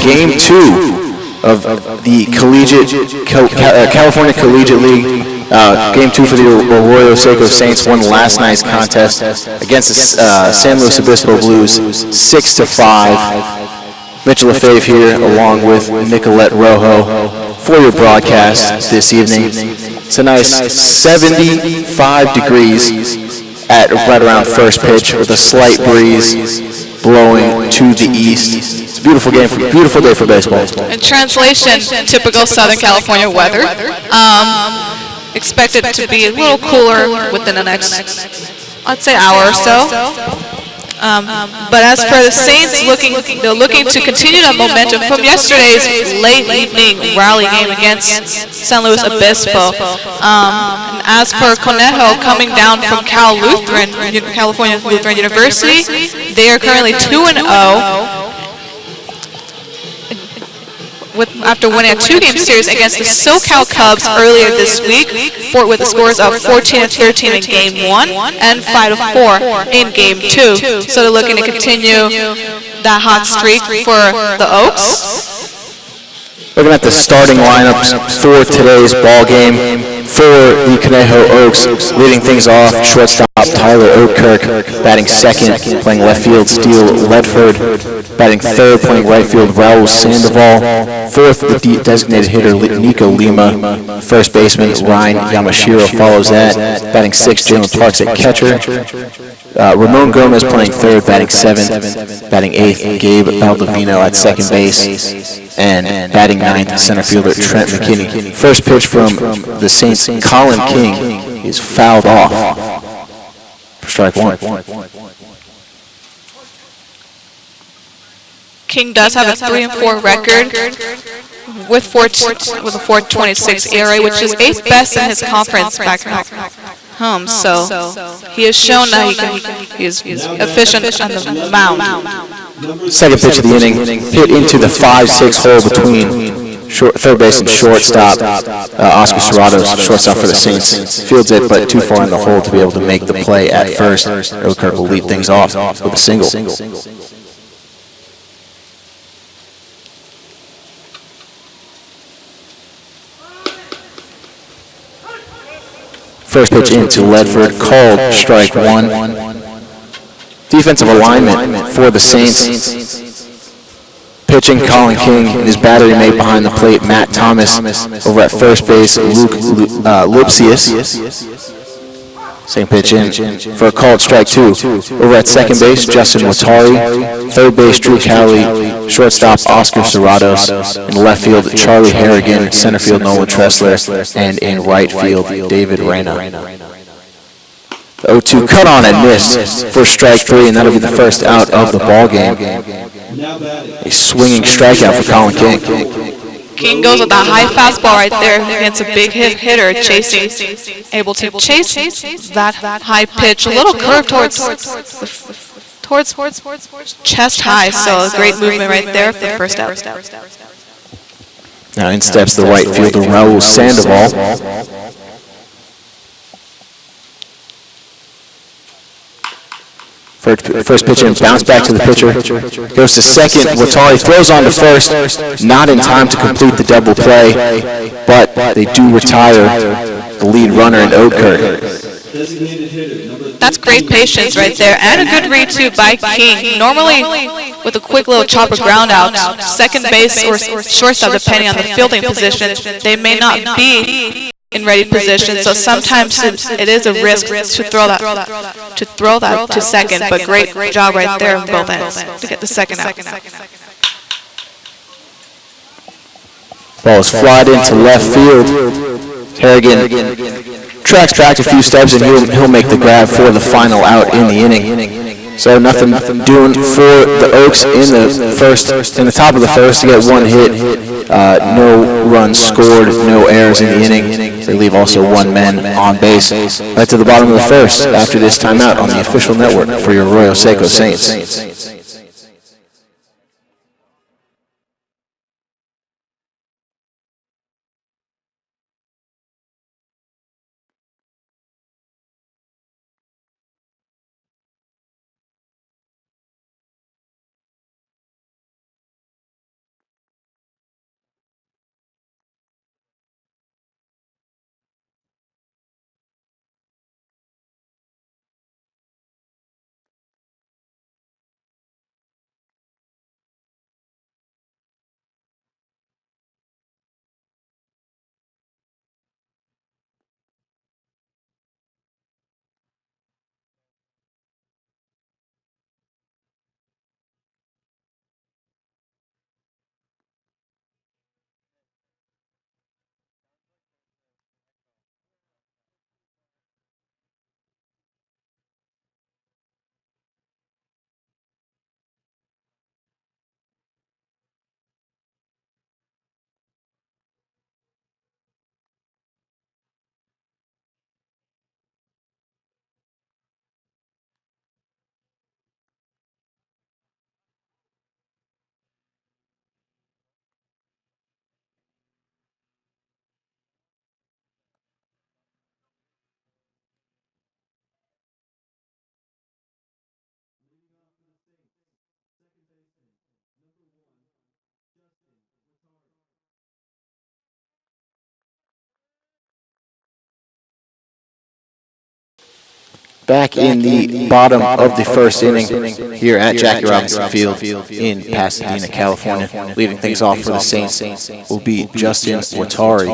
Game 2 of the California Collegiate League. Game 2 for the Arroyo Seco Saints won last night's contest against the San Luis Obispo Blues 6-5. Mitchell LaFave here along with Nicolette Rojo for your broadcast this evening. It's a nice 75 degrees at right around first pitch with a slight breeze blowing to the east. It's a beautiful day for baseball. In translation, typical Southern California weather. Expected to be a little cooler within the next, I'd say, hour or so. But as for the Saints, they're looking to continue that momentum from yesterday's late evening rally game against San Luis Obispo. And as for Conejo, coming down from California Lutheran University, they are currently 2-0. After winning a two-game series against the SoCal Cubs earlier this week, with the scores of 14-13 in Game 1 and 5-4 in Game 2. So they're looking to continue that hot streak for the Oaks. Looking at the starting lineups for today's ball game for the Conejo Oaks, leading things off, shortstop Tyler Oatkirk, batting second, playing left field, Steele Ledford, batting third, playing right field, Raul Sandoval, fourth, the designated hitter, Nico Lima, first baseman, Ryan Yamashiro follows that, batting sixth, Jalen Parks at catcher, Ramon Gomez playing third, batting seventh, batting eighth, Gabe Baldovino at second base, and batting ninth, center fielder Trent McKinney. First pitch from the Saints, Colin King is fouled off for strike one. King does have a 3-4 record with a 4.26 ERA, which is 8th best in his conference back home. So he has shown that he is efficient on the mound. Second pitch of the inning, hit into the 5-6 hole between third base and shortstop. Oscar Serratos, shortstop for the Saints, fields it, but too far in the hole to be able to make the play at first. Oatkirk will lead things off with a single. First pitch into Ledford, called strike one. Defensive alignment for the Saints. Pitching Colin King and his battery mate behind the plate, Matt Thomas. Over at first base, Luke Lupsius. Same pitch in for a called strike two. Over at second base, Justin Watari. Third base, Drew Cowley. Shortstop, Oscar Serratos. In left field, Charlie Harrigan. Center field, Nolan Tressler. And in right field, David Reyna. The 0-2 cut on and missed for strike three, and that'll be the first out of the ball game. A swinging strikeout for Colin King. King goes with a high fastball right there against a big hitter, able to chase that high pitch, a little curve towards chest high. So a great movement right there for the first out. Now in steps the right fielder, Raul Sandoval. First pitch in, bounce back to the pitcher, goes to second, Watari throws on to first, not in time to complete the double play, but they do retire the lead runner in Oatkirk. That's great patience right there, and a good read too by King. Normally, with a quick little chopper ground out, second base or shortstop, depending on the fielding position, they may not be in ready position, so sometimes it is a risk to throw that to second, but great job right there on both ends to get the second out. Ball is flied into left field. Harrigan tracks back a few steps and he'll make the grab for the final out in the inning. So nothing doing for the Oaks in the top of the first to get one hit. No runs scored, no errors in the inning. They leave also one man on base. Right to the bottom of the first after this timeout on the official network for your Arroyo Seco Saints. Back in the bottom of the first inning here at Jackie Robinson Field in Pasadena, California. Leading things off for the Saints will be Justin Watari.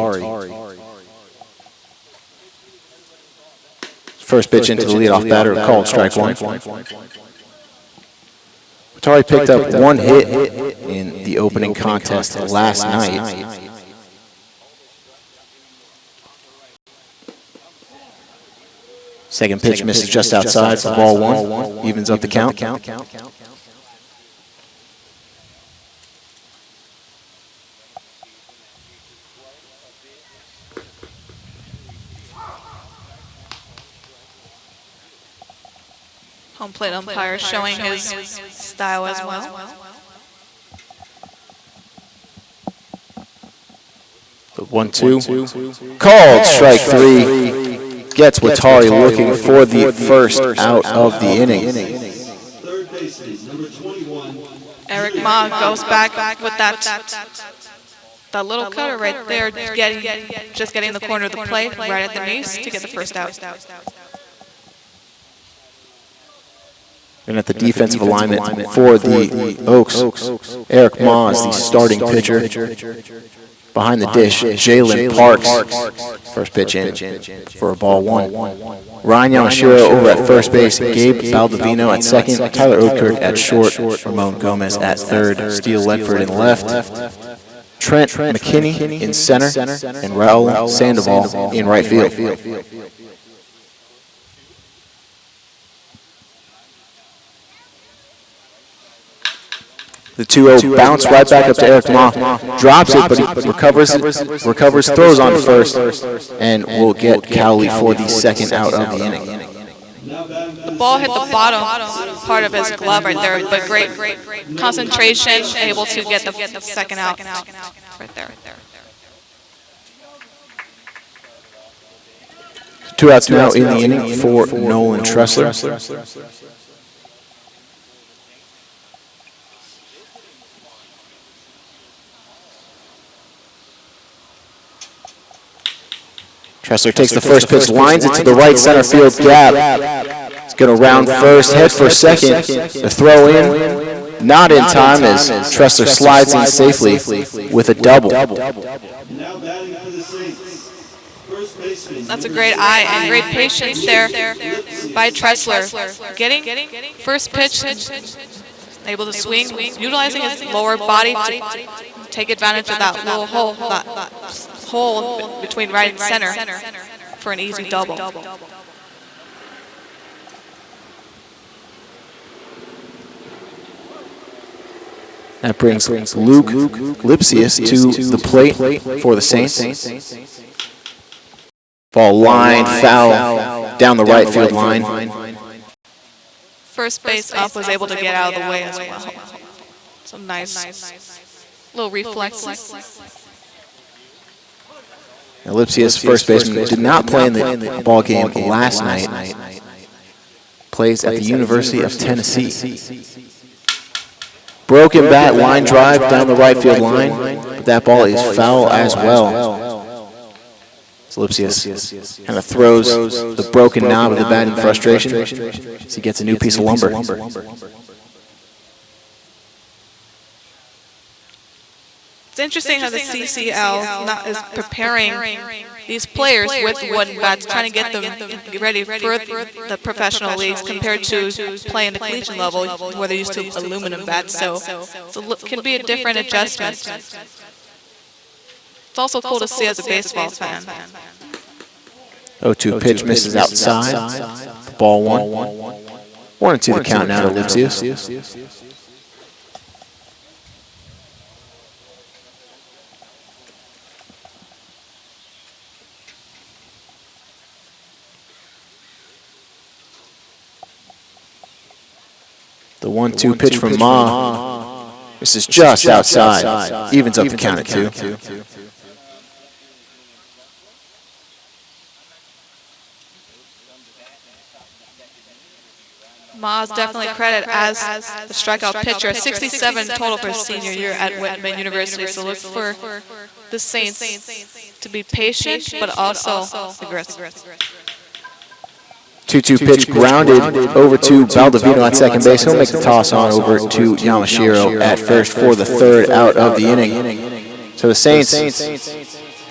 First pitch into the leadoff batter, called strike one. Watari picked up one hit in the opening contest last night. Second pitch misses just outside for ball one, evens up the count. Home plate umpire showing his style as well. The 1-2, called strike three. Gets Watari looking for the first out of the inning. Eric Ma goes back with that little cutter right there, just getting the corner of the plate right at the knees to get the first out. And at the defensive alignment for the Oaks, Eric Ma is the starting pitcher. Behind the dish, Jalen Parks. First pitch in for a ball one. Ryan Yamashiro over at first base, Gabe Baldovino at second, Tyler Oatkirk at short, Ramon Gomez at third, Steele Ledford in left, Trent McKinney in center, and Raul Sandoval in right field. The 2-0 bounce right back up to Eric Ma, drops it, but he recovers, throws on first, and will get Cowley for the second out of the inning. The ball hit the bottom part of his glove right there, but great concentration, able to get the second out right there. 2 outs now in the inning for Nolan Tressler. Tressler takes the first pitch, lines it to the right center field gap. He's going to round first, head for second. The throw in, not in time as Tressler slides in safely with a double. That's a great eye and great patience there by Tressler. Getting first pitch, able to swing, utilizing his lower body to take advantage of that little hole between right and center for an easy double. That brings Luke Lipsius to the plate for the Saints. Ball line, foul down the right field line. First base up was able to get out of the way as well. Some nice little reflexes. Now, Lipsius, first baseman, did not play in the ball game last night. Plays at the University of Tennessee. Broken bat, line drive down the right field line, but that ball is foul as well. So Lipsius kind of throws the broken knob of the bat in frustration as he gets a new piece of lumber. It's interesting how the CCL is preparing these players with wooden bats, trying to get them ready for the professional leagues compared to playing the collegiate level where they're used to aluminum bats. So it can be a different adjustment. It's also cool to see as a baseball fan. 0-2 pitch misses outside. Ball one. 1-2 the count now to Lipsius. The 1-2 pitch from Ma. This is just outside. Evens up the count at 2. Ma's definitely credit as the strikeout pitcher. 67 total for his senior year at Whitman University. So look for the Saints to be patient, but also aggressive. 2-2 pitch grounded over to Baldovino at second base. He'll make the toss on over to Yamashiro at first for the third out of the inning. So the Saints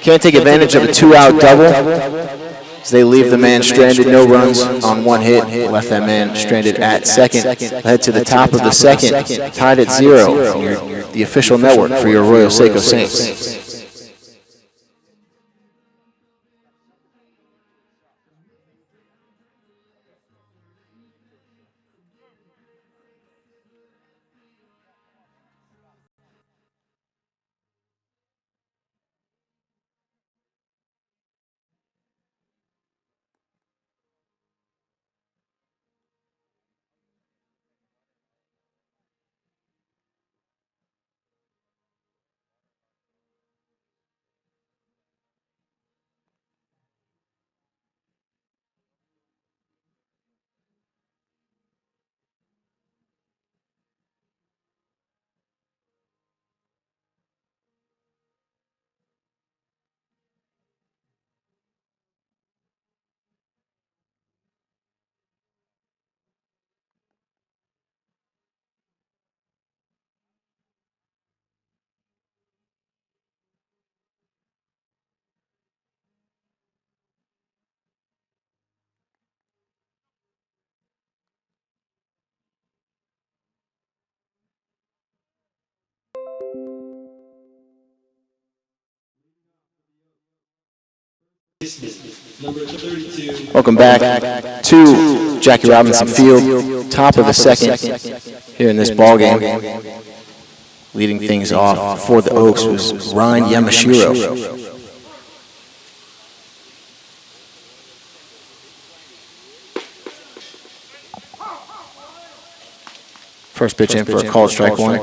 can't take advantage of a 2-out double as they leave the man stranded, no runs on one hit. Left that man stranded at second. Head to the top of the second, tied at 0. The official network for your Arroyo Seco Saints. Welcome back to Jackie Robinson Field, top of the second here in this ball game. Leading things off for the Oaks was Ryan Yamashiro. First pitch in for a called strike one.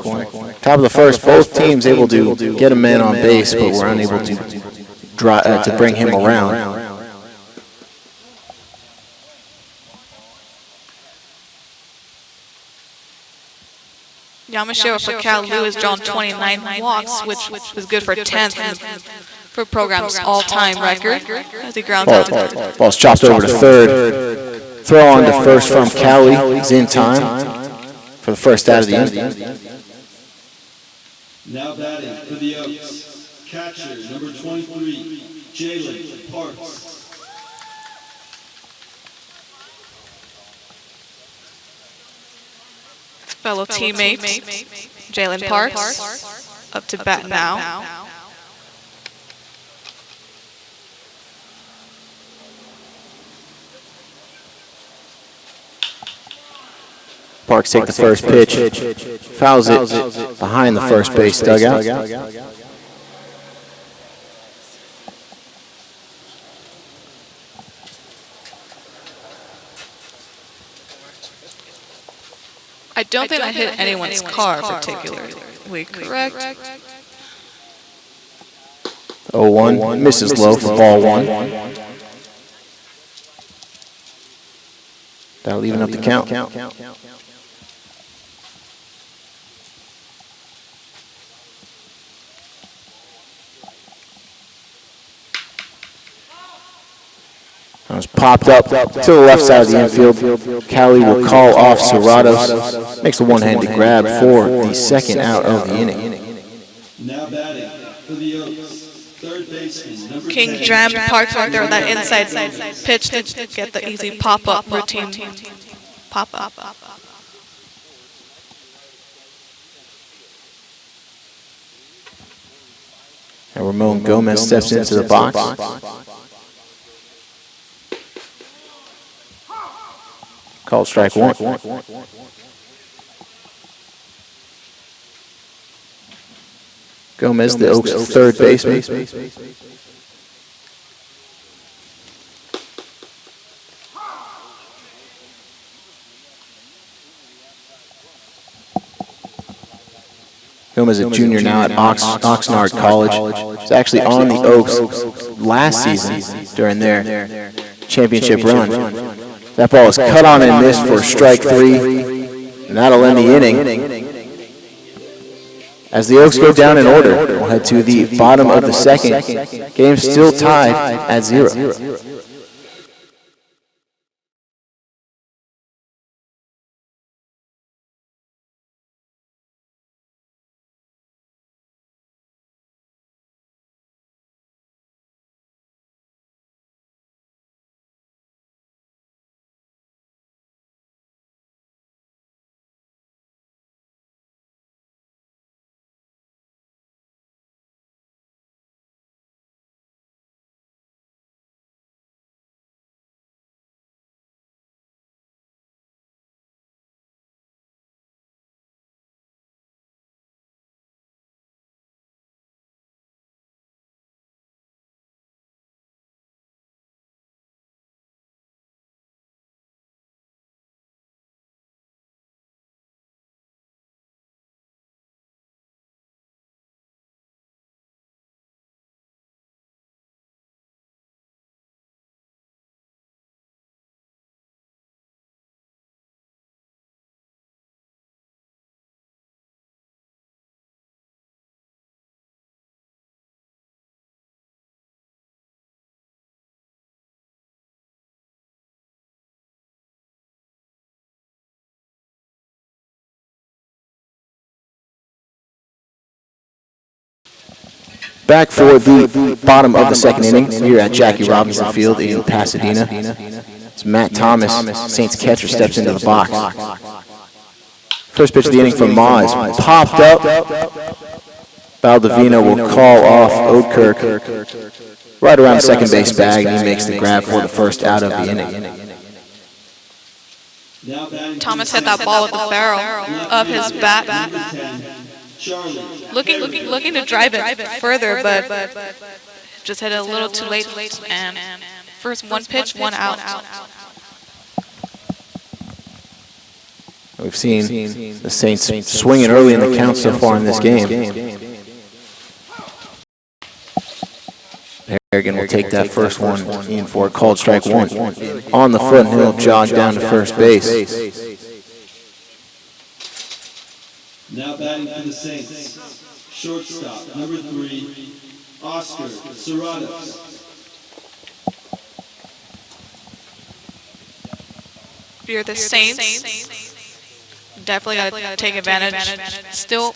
Top of the first, both teams able to get a man on base, but were unable to bring him around. Yamashiro for Cal Lewis drawn 29 walks, which was good for 10th for program's all-time record as he grounds out. Ball's chopped over to third. Throw on to first from Cali. He's in time for the first out of the inning. Now batting for the Oaks, catcher number 23, Jalen Parks. Fellow teammate Jalen Parks up to bat now. Parks take the first pitch, fouls it behind the first base dugout. I don't think I hit anyone's car particularly, correct? 0-1, misses low for ball one. That'll even up the count. That was popped up to the left side of the infield. Cali will call off Serratos. Makes a one-handed grab for the second out of the inning. Now batting for the Oaks, third baseman number 10. King jammed Parks right there with that inside pitch to get the easy pop-up routine. Pop-up. And Ramon Gomez steps into the box. Called strike one. Gomez, the Oaks' third baseman. Gomez is a junior now at Oxnard College. He's actually on the Oaks last season during their championship run. That ball is cut on and missed for strike three, and that'll end the inning. As the Oaks go down in order, we'll head to the bottom of the second. Game still tied at 0. Back for the bottom of the second inning here at Jackie Robinson Field in Pasadena. It's Matt Thomas, Saints catcher, steps into the box. First pitch of the inning from Ma is popped up. Baldovino will call off Oatkirk right around the second base bag, and he makes the grab for the first out of the inning. Thomas hit that ball with the barrel of his bat. Looking to drive it further, but just hit it a little too late. And first one pitch, one out. We've seen the Saints swinging early in the count so far in this game. Harrigan will take that first one in for a called strike one. On the foot, and he'll jog down to first base. Now batting for the Saints, shortstop, number 3, Oscar Serratos. If you're the Saints, definitely got to take advantage. Still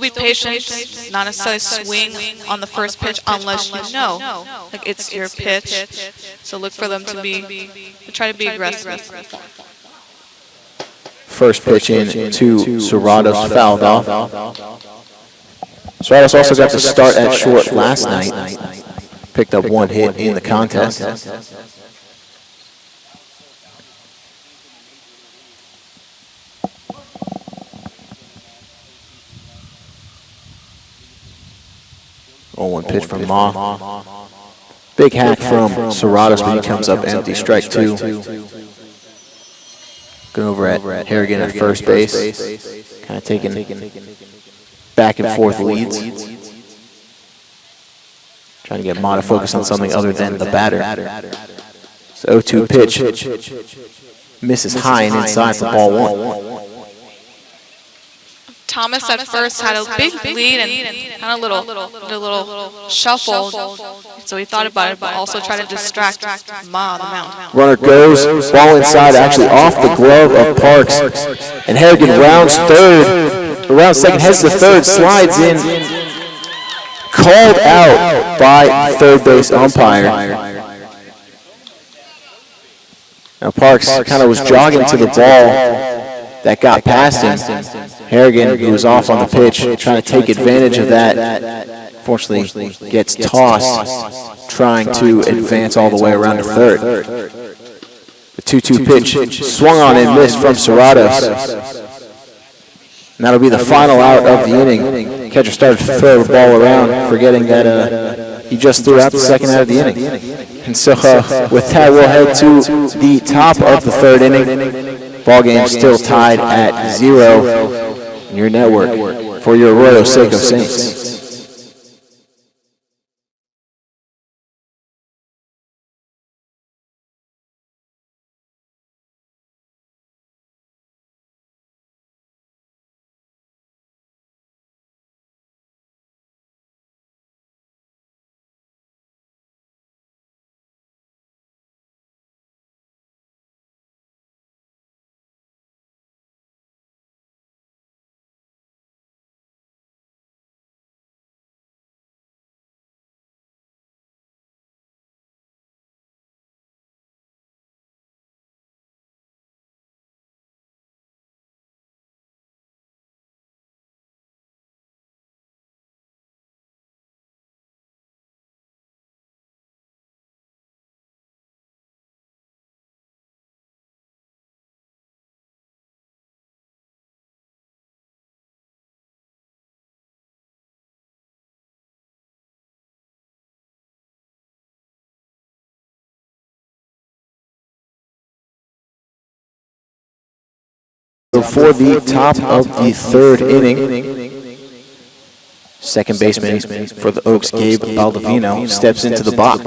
be patient. Not necessarily swing on the first pitch unless you know, like it's your pitch. So look for them to try to be aggressive. First pitch in to Serratos, fouled off. Serratos also got to start at short last night. Picked up one hit in the contest. Oh, one pitch from Ma. Big hack from Serratos, but he comes up empty. Strike two. Going over at Harrigan at first base. Kind of taking back and forth leads. Trying to get Ma to focus on something other than the batter. So 0-2 pitch. Misses high and inside for ball one. Thomas at first had a big lead and had a little shuffle, so he thought about it, but also tried to distract Ma on the mound. Runner goes, ball inside, actually off the glove of Parks, and Harrigan rounds second, heads to third, slides in, called out by third base umpire. Now Parks kind of was jogging to the ball that got past him. Harrigan, who was off on the pitch, trying to take advantage of that, fortunately gets tossed, trying to advance all the way around to third. The 2-2 pitch swung on and missed from Serratos. And that'll be the final out of the inning. Catcher started to throw the ball around, forgetting that he just threw out the second out of the inning. And so with that, we'll head to the top of the third inning. Ball game still tied at 0 in your network for your Arroyo Seco Saints. For the top of the third inning, second baseman for the Oaks, Gabe Baldovino, steps into the box.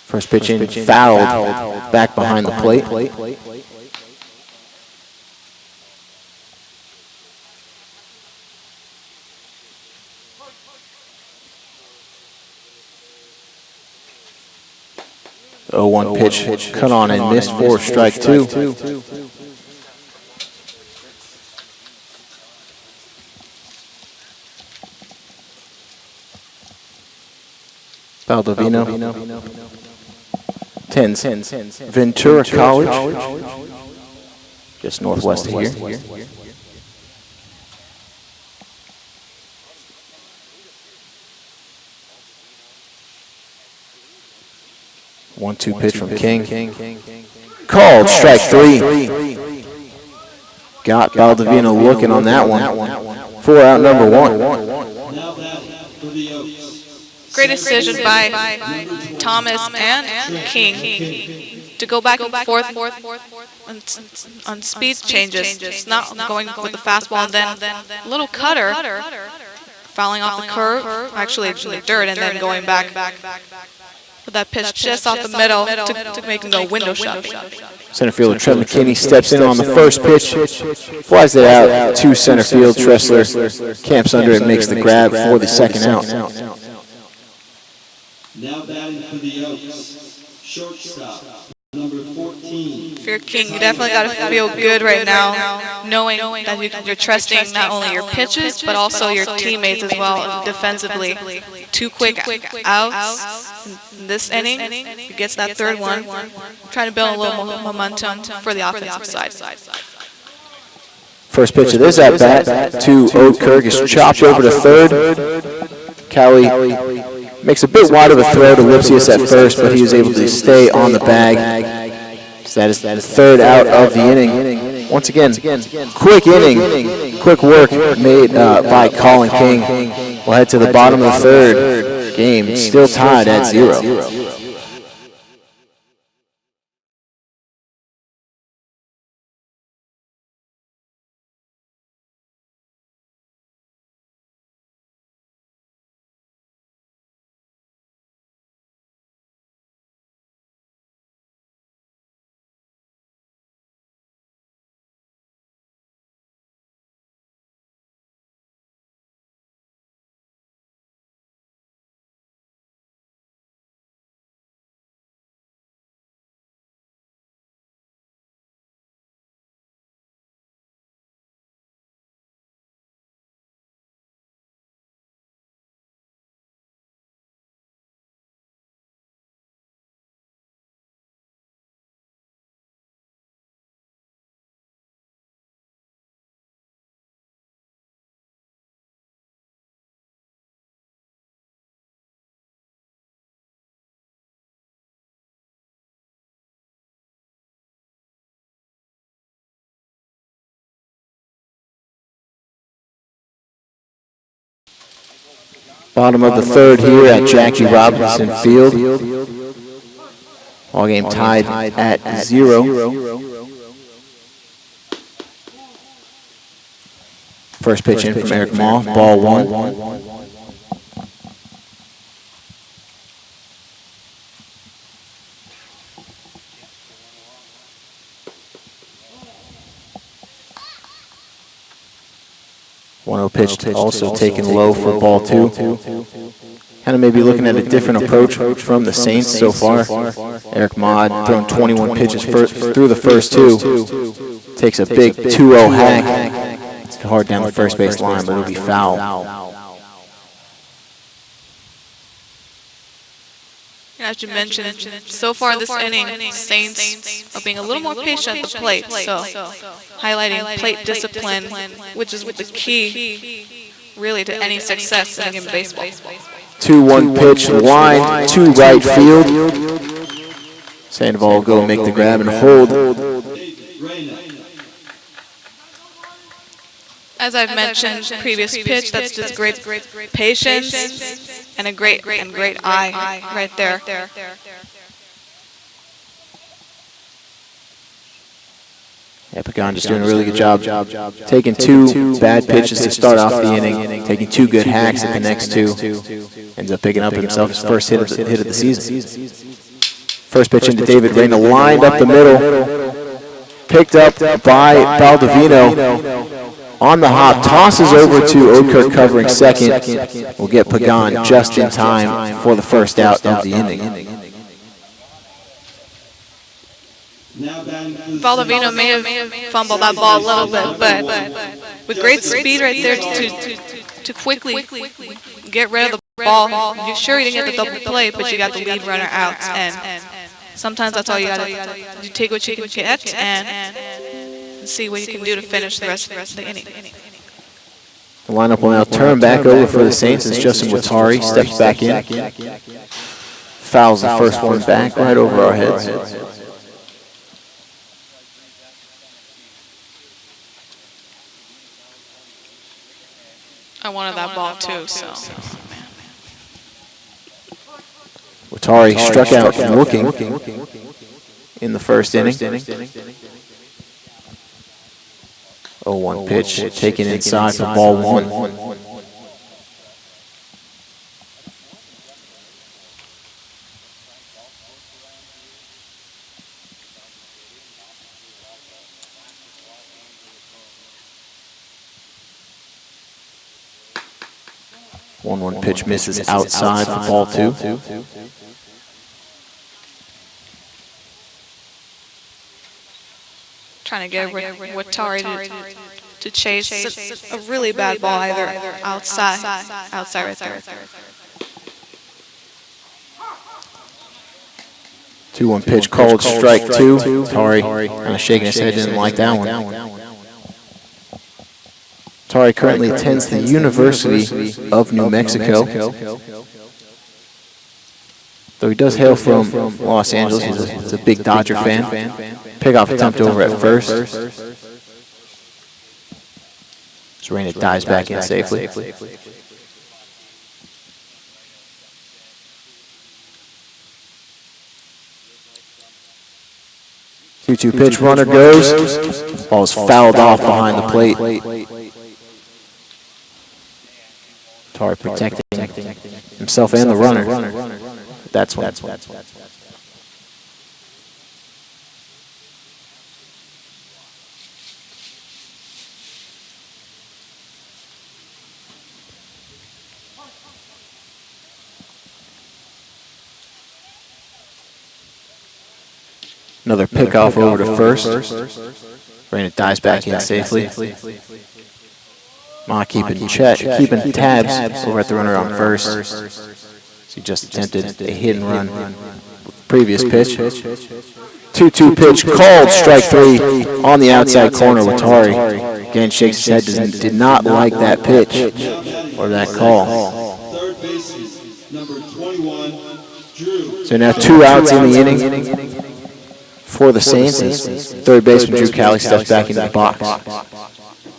First pitch in, fouled back behind the plate. 0-1 pitch cut on and missed for strike two. Baldovino. 10s. Ventura College. Just northwest of here. 1-2 pitch from King. Called strike 3. Got Baldovino looking on that one. 4 out, number 1. Now batting for the Oaks. Great decision by Thomas and King to go back and forth on speed changes. It's not going with the fastball and then a little cutter, fouling off the curve, actually in the dirt, and then going back with that pitch just off the middle to make him go window shopping. Center fielder Trent McKinney steps in on the first pitch, flies it out to center field. Tressler camps under it, makes the grab for the second out. Now batting for the Oaks. Shortstop, number 14. If you're King, you definitely got to feel good right now, knowing that you're trusting not only your pitches, but also your teammates as well defensively. 2 quick outs in this inning. He gets that third one. Trying to build a little more momentum for the offensive side. First pitch of this at bat to Oatkirk is chopped over to third. Cowie makes a bit wide of a throw to Lipsius at first, but he was able to stay on the bag. So that is the third out of the inning. Once again, quick inning, quick work made by Colin King. We'll head to the bottom of the third. Game still tied at 0. Bottom of the third here at Jackie Robinson Field. All game tied at 0. First pitch in from Eric Maw, ball 1. Pitch also taken low for ball 2. Kind of maybe looking at a different approach from the Saints so far. Eric Maud thrown 21 pitches through the first 2. Takes a big 2-0 hack. It's hard down the first base line, but it'll be foul. As you mentioned, so far in this inning, Saints are being a little more patient at the plate, so highlighting plate discipline, which is the key, really, to any success in a game of baseball. 2-1 pitch, line to right field. Sandoval will go make the grab and hold. As I've mentioned, previous pitch, that's just great patience and a great eye right there. Yeah, Pagan just doing a really good job taking 2 bad pitches to start off the inning, taking 2 good hacks at the next 2. Ends up picking up himself his first hit of the season. First pitch into David Reyna, lined up the middle, picked up by Baldovino. On the hop, tosses over to Oatkirk covering second. We'll get Pagan just in time for the first out of the inning. Baldovino may have fumbled that ball a little bit, but with great speed right there to quickly get rid of the ball. You're sure you didn't get the double play, but you got the lead runner out. And sometimes that's all you got to do. You take what you can get and see what you can do to finish the rest of the inning. The lineup will now turn back over for the Saints as Justin Watari steps back in. Fouls the first one back right over our heads. I wanted that ball too, so. Watari struck out looking in the first inning. 0-1 pitch taken inside for ball one. One pitch misses outside for ball two. Trying to get Watari to chase a really bad ball either outside right there. 2-1 pitch called strike two. Watari kind of shaking his head, didn't like that one. Watari currently attends the University of New Mexico. Though he does hail from Los Angeles, he's a big Dodger fan. Pickoff attempt over at first. Reyna dives back in safely. 2-2 pitch, runner goes. Ball is fouled off behind the plate. Watari protecting himself and the runner. That's one. Another pickoff over to first. Reyna dives back in safely. Ma keeping tabs over at the runner on first. He just attempted a hit and run with the previous pitch. 2-2 pitch called strike three on the outside corner. Watari again shakes his head, did not like that pitch or that call. Third baseman, number 21, Drew. So now 2 outs in the inning for the Saints. Third baseman Drew Cali steps back into the box.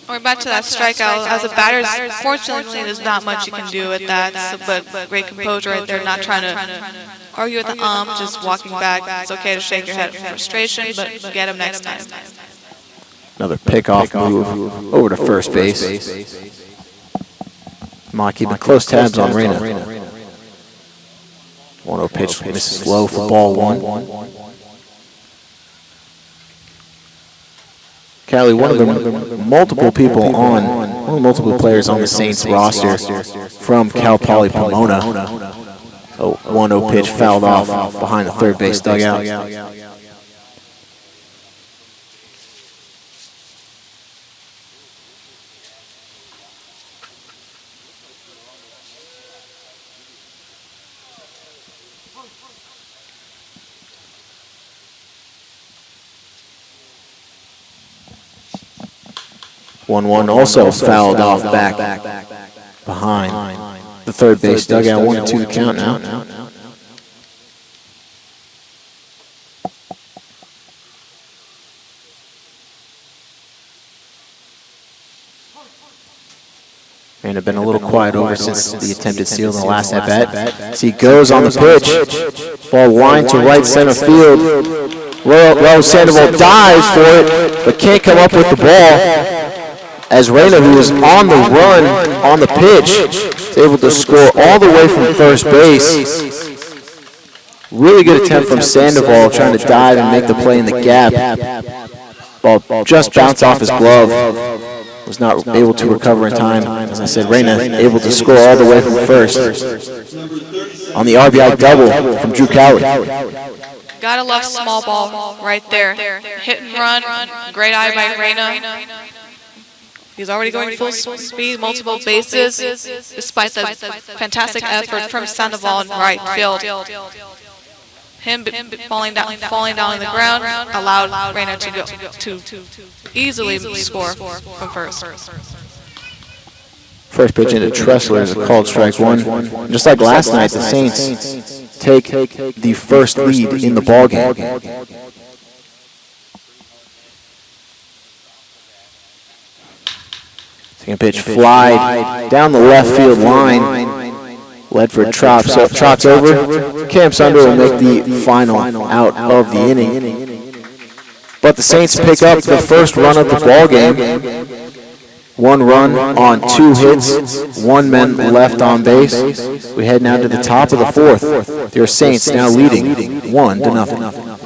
We're back to that strikeout. As a batter, fortunately, there's not much you can do with that, but great composure right there, not trying to argue with the just walking back. It's okay to shake your head in frustration, but get him next time. Another pickoff move over to first base. Ma keeping close tabs on Reyna. 1-0 pitch misses low for ball one. Callie, one of the multiple players on the Saints roster from Cal Poly Pomona. 1-0 pitch fouled off behind the third base dugout. One also fouled off back behind the third base dugout. 1-2 count now. And have been a little quiet over since the attempted steal in the last at bat. As he goes on the pitch, ball lined to right center field. Raul Sandoval dives for it, but can't come up with the ball. As Reyna, who is on the run on the pitch, is able to score all the way from first base. Really good attempt from Sandoval trying to dive and make the play in the gap. Ball just bounced off his glove. Was not able to recover in time. As I said, Reyna able to score all the way from first. On the RBI double from Drew Cowley. Gotta love small ball right there. Hit and run, great eye by Reyna. He's already going full speed, multiple bases, despite the fantastic effort from Sandoval in right field. Him falling down on the ground allowed Rayner to easily score from first. First pitch into Tressler is a called strike one. Just like last night, the Saints take the first lead in the ballgame. Second pitch fly down the left field line. Ledford trots over. Camps under will make the final out of the inning. But the Saints pick up the first run of the ballgame. 1 run on 2 hits, 1 man left on base. We head now to the top of the 4th. Your Saints now leading 1-0.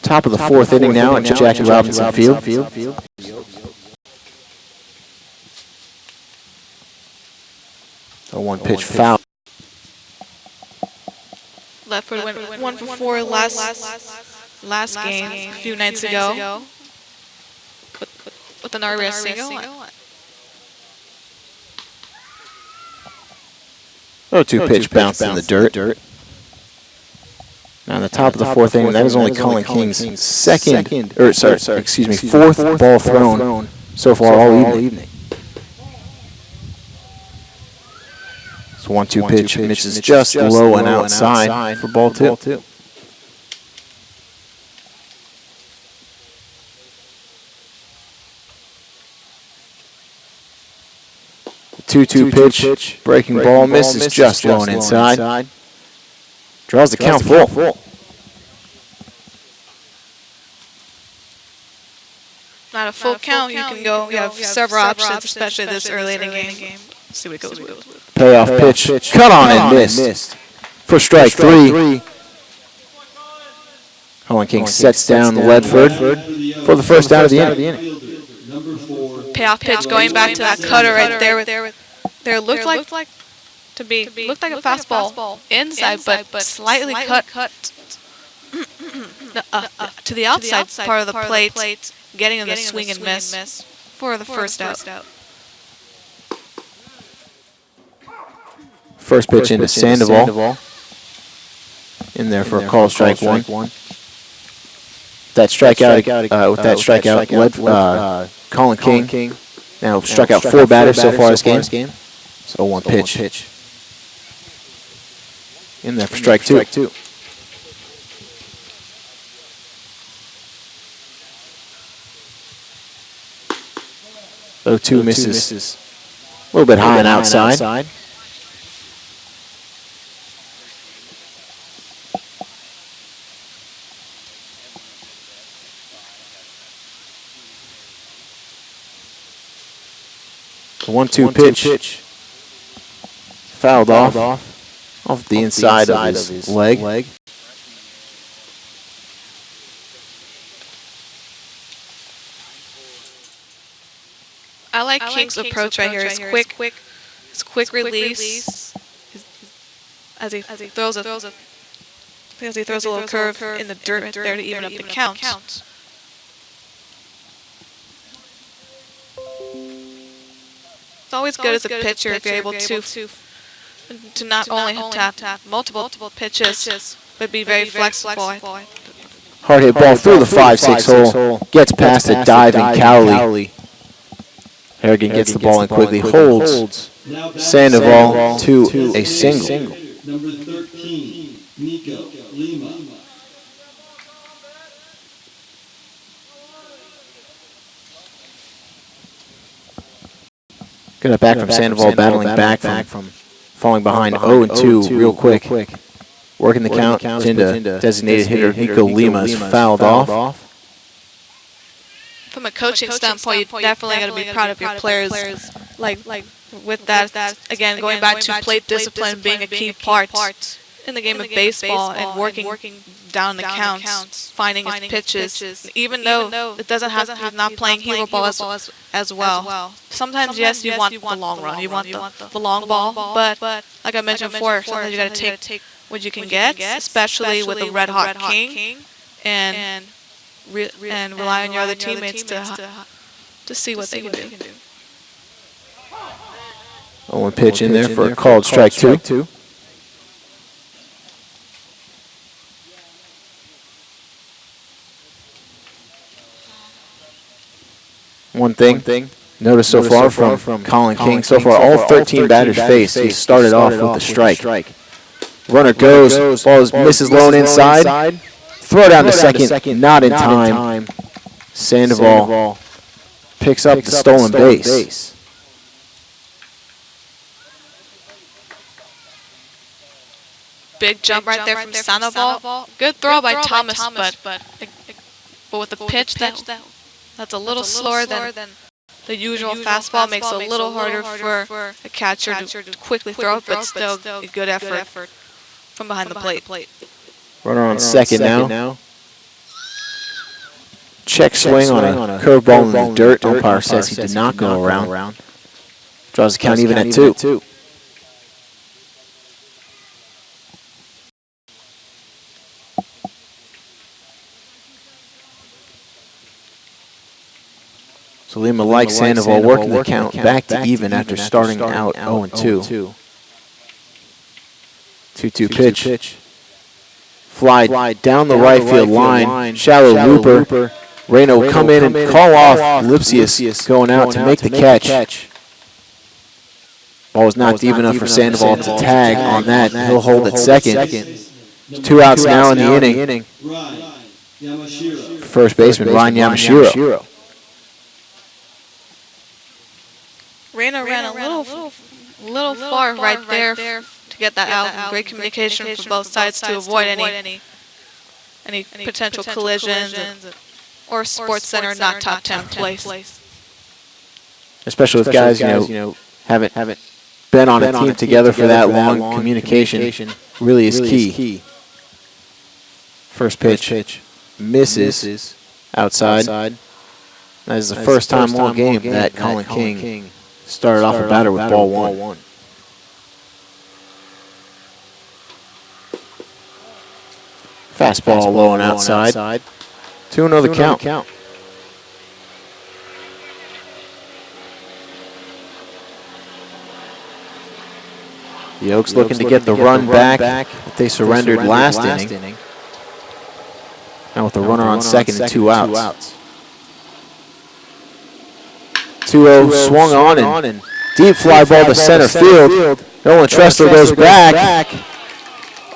Top of the 4th inning now at Jackie Robinson Field. A 1 pitch foul. Ledford went 1 for 4 last game a few nights ago with an Arroyo Seco. 0-2 pitch bounced in the dirt. Now on the top of the 4th inning, that is only Colin King's fourth ball thrown so far all evening. It's 1-2 pitch, misses just low and outside for ball 2. The 2-2 pitch, breaking ball, misses just low and inside. Draws the count full. Not a full count, you can go. You have several options, especially this early in the game. See what it goes with. Payoff pitch, cut on and missed. For strike 3. Colin King sets down Ledford for the first out of the inning. Payoff pitch, going back to that cutter right there. Looked like a fastball inside, but slightly cut to the outside part of the plate, getting in the swing and miss for the first out. First pitch into Sandoval. In there for a call strike 1. That strikeout, with that strikeout led Colin King. Now struck out 4 batters so far this game. So 1 pitch. In there for strike 2. 0-2 misses. A little bit high and outside. The 1-2 pitch. Fouled off the inside of his leg. I like King's approach right here. His quick release, as he throws a Because he throws a little curve in the dirt right there to even up the count. It's always good as a pitcher if you're able to not only have multiple pitches, but be very flexible. Hard hit ball through the 5-6 hole. Gets past a diving Cowley. Harrigan gets the ball and quickly holds Sandoval to a single. Number 13, Nico Lima. Good at bat from Sandoval, battling back from falling behind 0-2 real quick. Working the count into designated hitter Nico Lima is fouled off. From a coaching standpoint, you definitely got to be proud of your players. Like with that, again, going back to plate discipline being a key part in the game of baseball and working down the counts, finding his pitches, even though it doesn't have, he's not playing hero ball as well. Sometimes, yes, you want the long run, you want the long ball, but like I mentioned before, sometimes you got to take what you can get, especially with a red-hot king, and rely on your other teammates to see what they can do. 0-1 pitch in there for a called strike two. One thing notice so far from Colin King, so far all 13 batters faced, he started off with a strike. Runner goes, ball misses low and inside. Throw down to second, not in time. Sandoval picks up the stolen base. Big jump right there from Sandoval. Good throw by Thomas, but with the pitch that's a little slower than the usual fastball, makes it a little harder for a catcher to quickly throw, but still a good effort from behind the plate. Runner on second now. Check swing on a curveball in the dirt. Umpire says he did not go around. Draws the count even at 2. So Lima likes Sandoval working the count back to even after starting out 0-2. 2-2 pitch. Fly down the right field line. Shallow looper. Reyno will come in and call off Lipsius going out to make the catch. Ball was not deep enough for Sandoval to tag on that. He'll hold at second. 2 outs now in the inning. First baseman Ryan Yamashiro. Reyno ran a little far right there to get that out. Great communication from both sides to avoid any potential collisions or Sports Center not top 10 place. Especially with guys, haven't been on a team together for that long. Communication really is key. First pitch misses outside. That is the first time all game that Colin King started off a batter with ball one. Fastball low and outside. 2-0 the count. The Oaks looking to get the run back that they surrendered last inning. Now with a runner on second and 2 outs. 2-0 swung on and deep fly ball to center field. Nolan Tressler goes back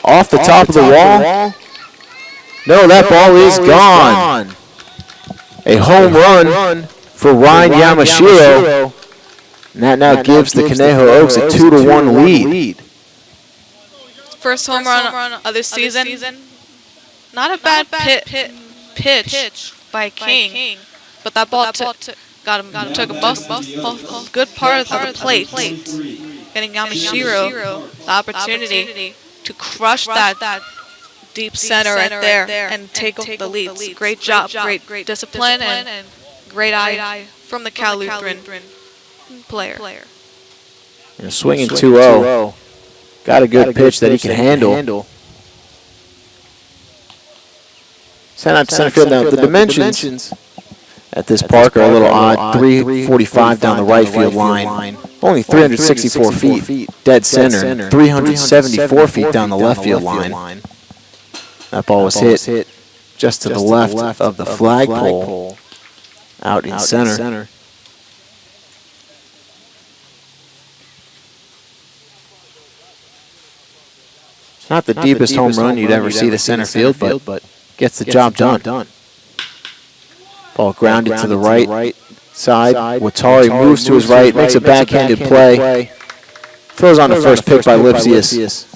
off the top of the wall. No, that ball is gone. A home run for Ryan Yamashiro. And that now gives the Conejo Oaks a 2-1 lead. First home run of the season. Not a bad pitch by King, but that ball took a good part of the plate, getting Yamashiro the opportunity to crush that deep center right there and take over the lead. Great job, great discipline, and great eye from the Cal Lutheran player. Swinging 2-0. Got a good pitch that he can handle. Sent out to center field. Now, the dimensions at this park are a little odd. 345 down the right field line. Only 364 feet dead center. 374 feet down the left field line. That ball was hit just to the left of the flagpole out in center. It's not the deepest home run you'd ever see to center field, but gets the job done. Ball grounded to the right side. Watari moves to his right, makes a backhanded play. Throws on the first pitch by Lipsius.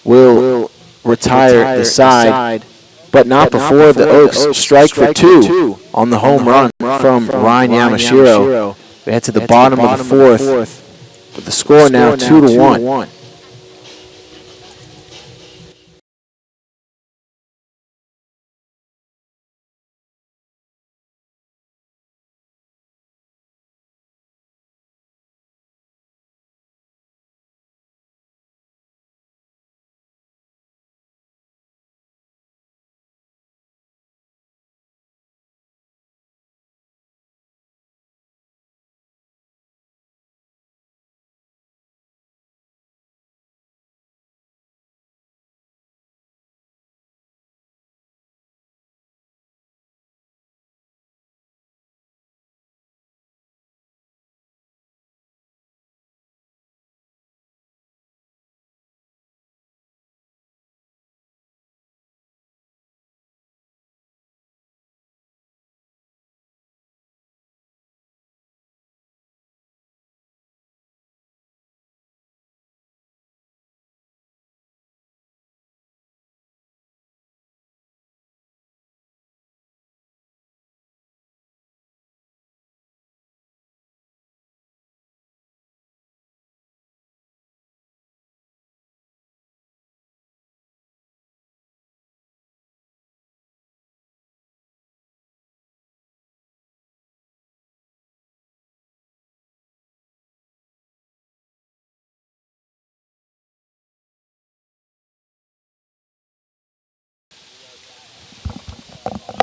Will retire the side, but not before the Oaks strike for two on the home run from Ryan Yamashiro. We head to the bottom of the fourth, with the score now 2-1.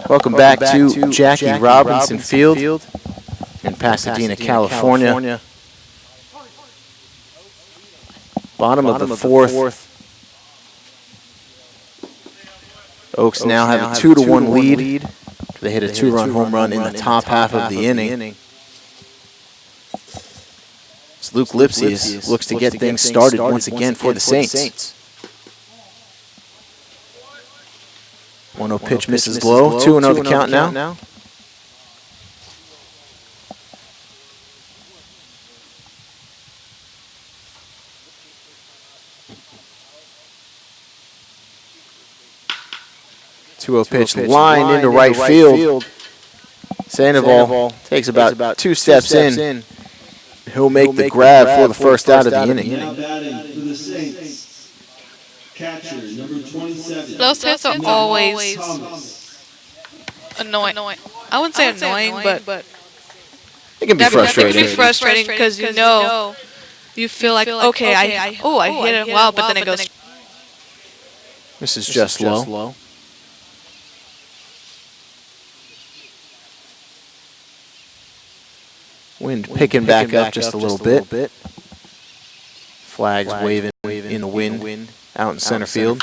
Welcome back to Jackie Robinson Field in Pasadena, California. Bottom of the fourth. Oaks now have a 2-1 lead. They hit a 2-run home run in the top half of the inning. So Luke Lipsius looks to get things started once again for the Saints. 1-0 pitch misses low. 2-0 the count now. Pitch lined into right field. Sandoval takes about 2 steps in. He'll make the grab for the first out of the inning. Now batting for the Saints, catcher number 27. Those hits are always Thomas. annoying. I wouldn't say annoying, but It can be frustrating. It can be frustrating because you feel like, okay, I hit it well, but then it goes. This is just low. Wind picking back up just a little bit. Flags waving in the wind out in center field.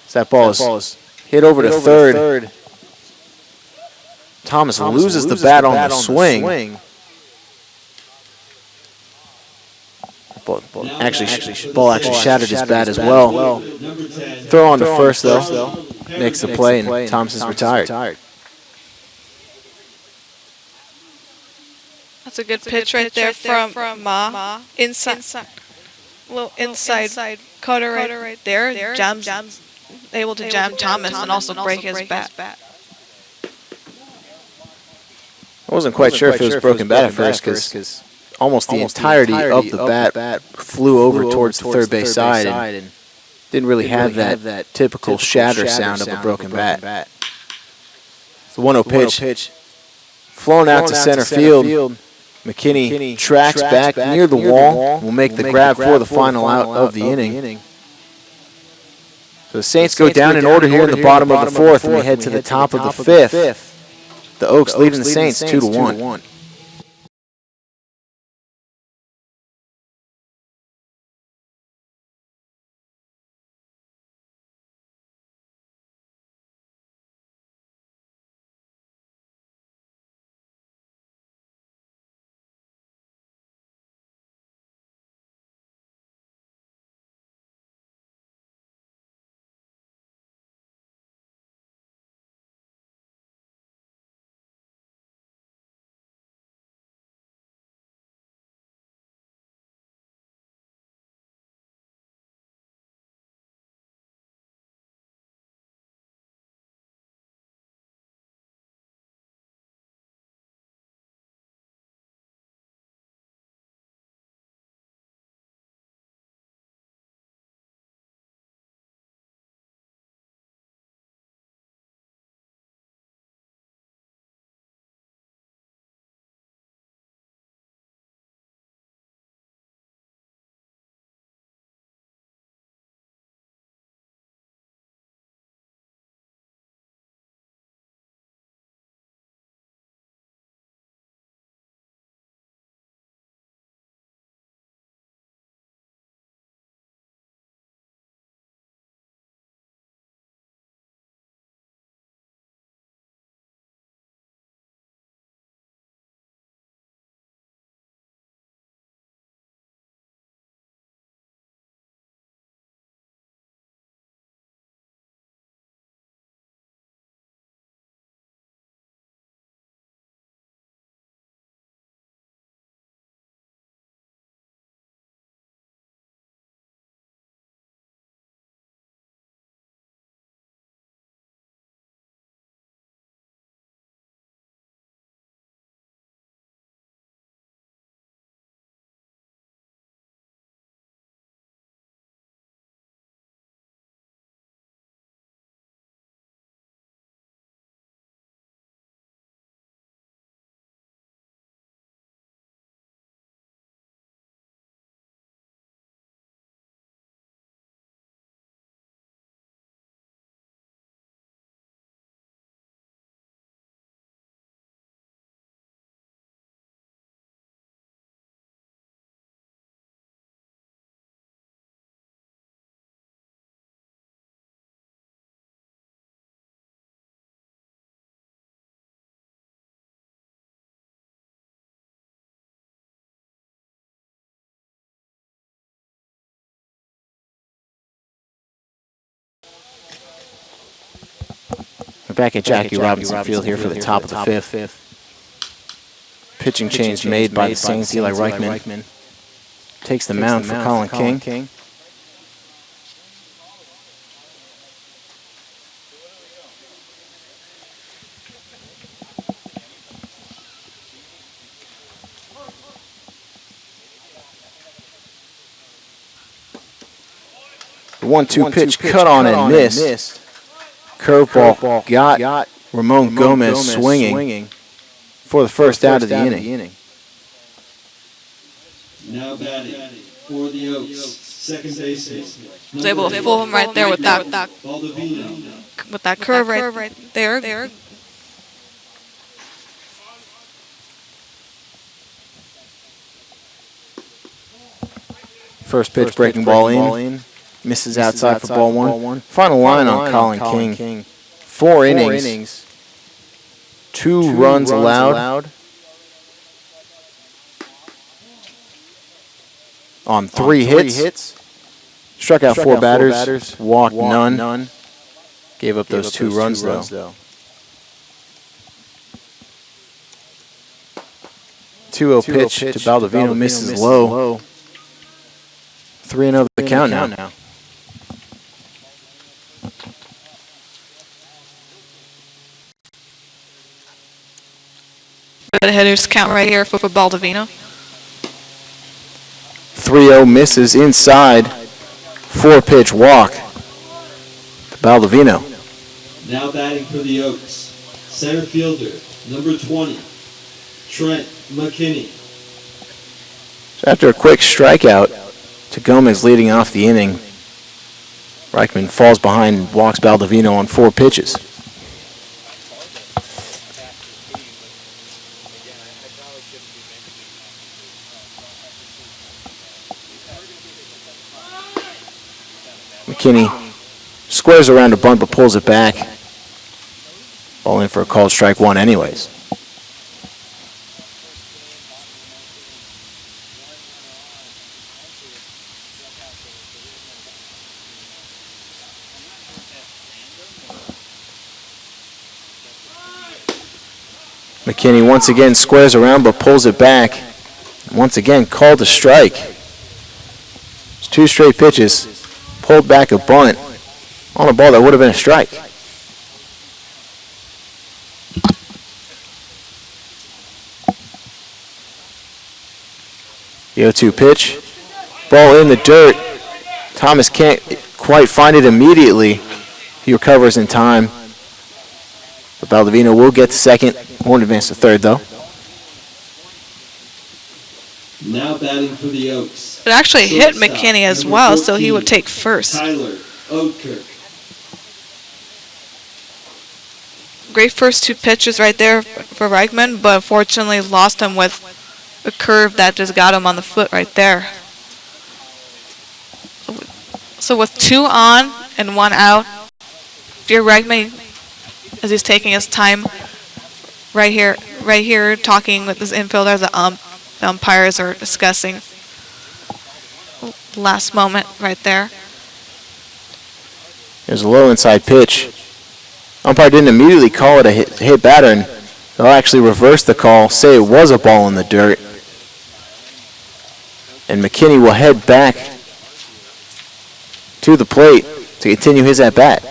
So that ball is hit over to third. Thomas loses the bat on the swing. Ball actually shattered his bat as well. Throw on to first though. Makes the play and Thomas is retired. That's a good pitch right there from Ma. Inside cutter right there. Jams, able to jam Thomas and also break his bat. I wasn't quite sure if it was broken bat at first because almost the entirety of the bat flew over towards the third base side and didn't really have that typical shatter sound of a broken bat. The 1-0 pitch flown out to center field. McKinney tracks back near the wall. Will make the grab for the final out of the inning. So the Saints go down in order here in the bottom of the fourth, and we head to the top of the fifth. The Oaks leading the Saints 2-1. We're back at Jackie Robinson Field here for the top of the fifth. Pitching change made by the Saints. Eli Reichman takes the mound for Colin King. The 1-2 pitch cut on and missed. Curveball got Ramon Gomez swinging for the first out of the inning. Now batting for the Oaks, second baseman. Was able to fool him right there with that Baldovino. curve right there. First pitch breaking ball in. Misses outside for ball one. Final line on Colin King. 4 innings. 2 runs allowed. On 3 hits. Struck out 4 batters. Walked none. Gave up those 2 runs though. 2-0 pitch to Baldovino. Misses low. 3-0 the count now. The hitters count right here for Baldovino. 3-0 misses inside. 4-pitch walk to Baldovino. Now batting for the Oaks, center fielder, number 20, Trent McKinney. So after a quick strikeout to Gomez leading off the inning, Reichman falls behind and walks Baldovino on 4 pitches. McKinney squares around a bunt but pulls it back. Ball in for a called strike 1 anyways. McKinney once again squares around but pulls it back. Once again called a strike. It's 2 straight pitches. Pulled back a bunt on a ball that would have been a strike. The 0-2 pitch. Ball in the dirt. Thomas can't quite find it immediately. He recovers in time. But Baldovino will get to second. Won't advance to third, though. Now batting for the Oaks. It actually hit Shortstop, McKinney as number well, so he 14, would take first. Tyler Oatkirk. Great first 2 pitches right there for Reichman, but unfortunately lost him with a curve that just got him on the foot right there. So with 2 on and 1 out, dear Reichman, as he's taking his time right here, talking with his infielder, the umpires are discussing last moment right there. There's a low inside pitch. Umpire didn't immediately call it a hit batter, and they'll actually reverse the call, say it was a ball in the dirt. And McKinney will head back to the plate to continue his at-bat.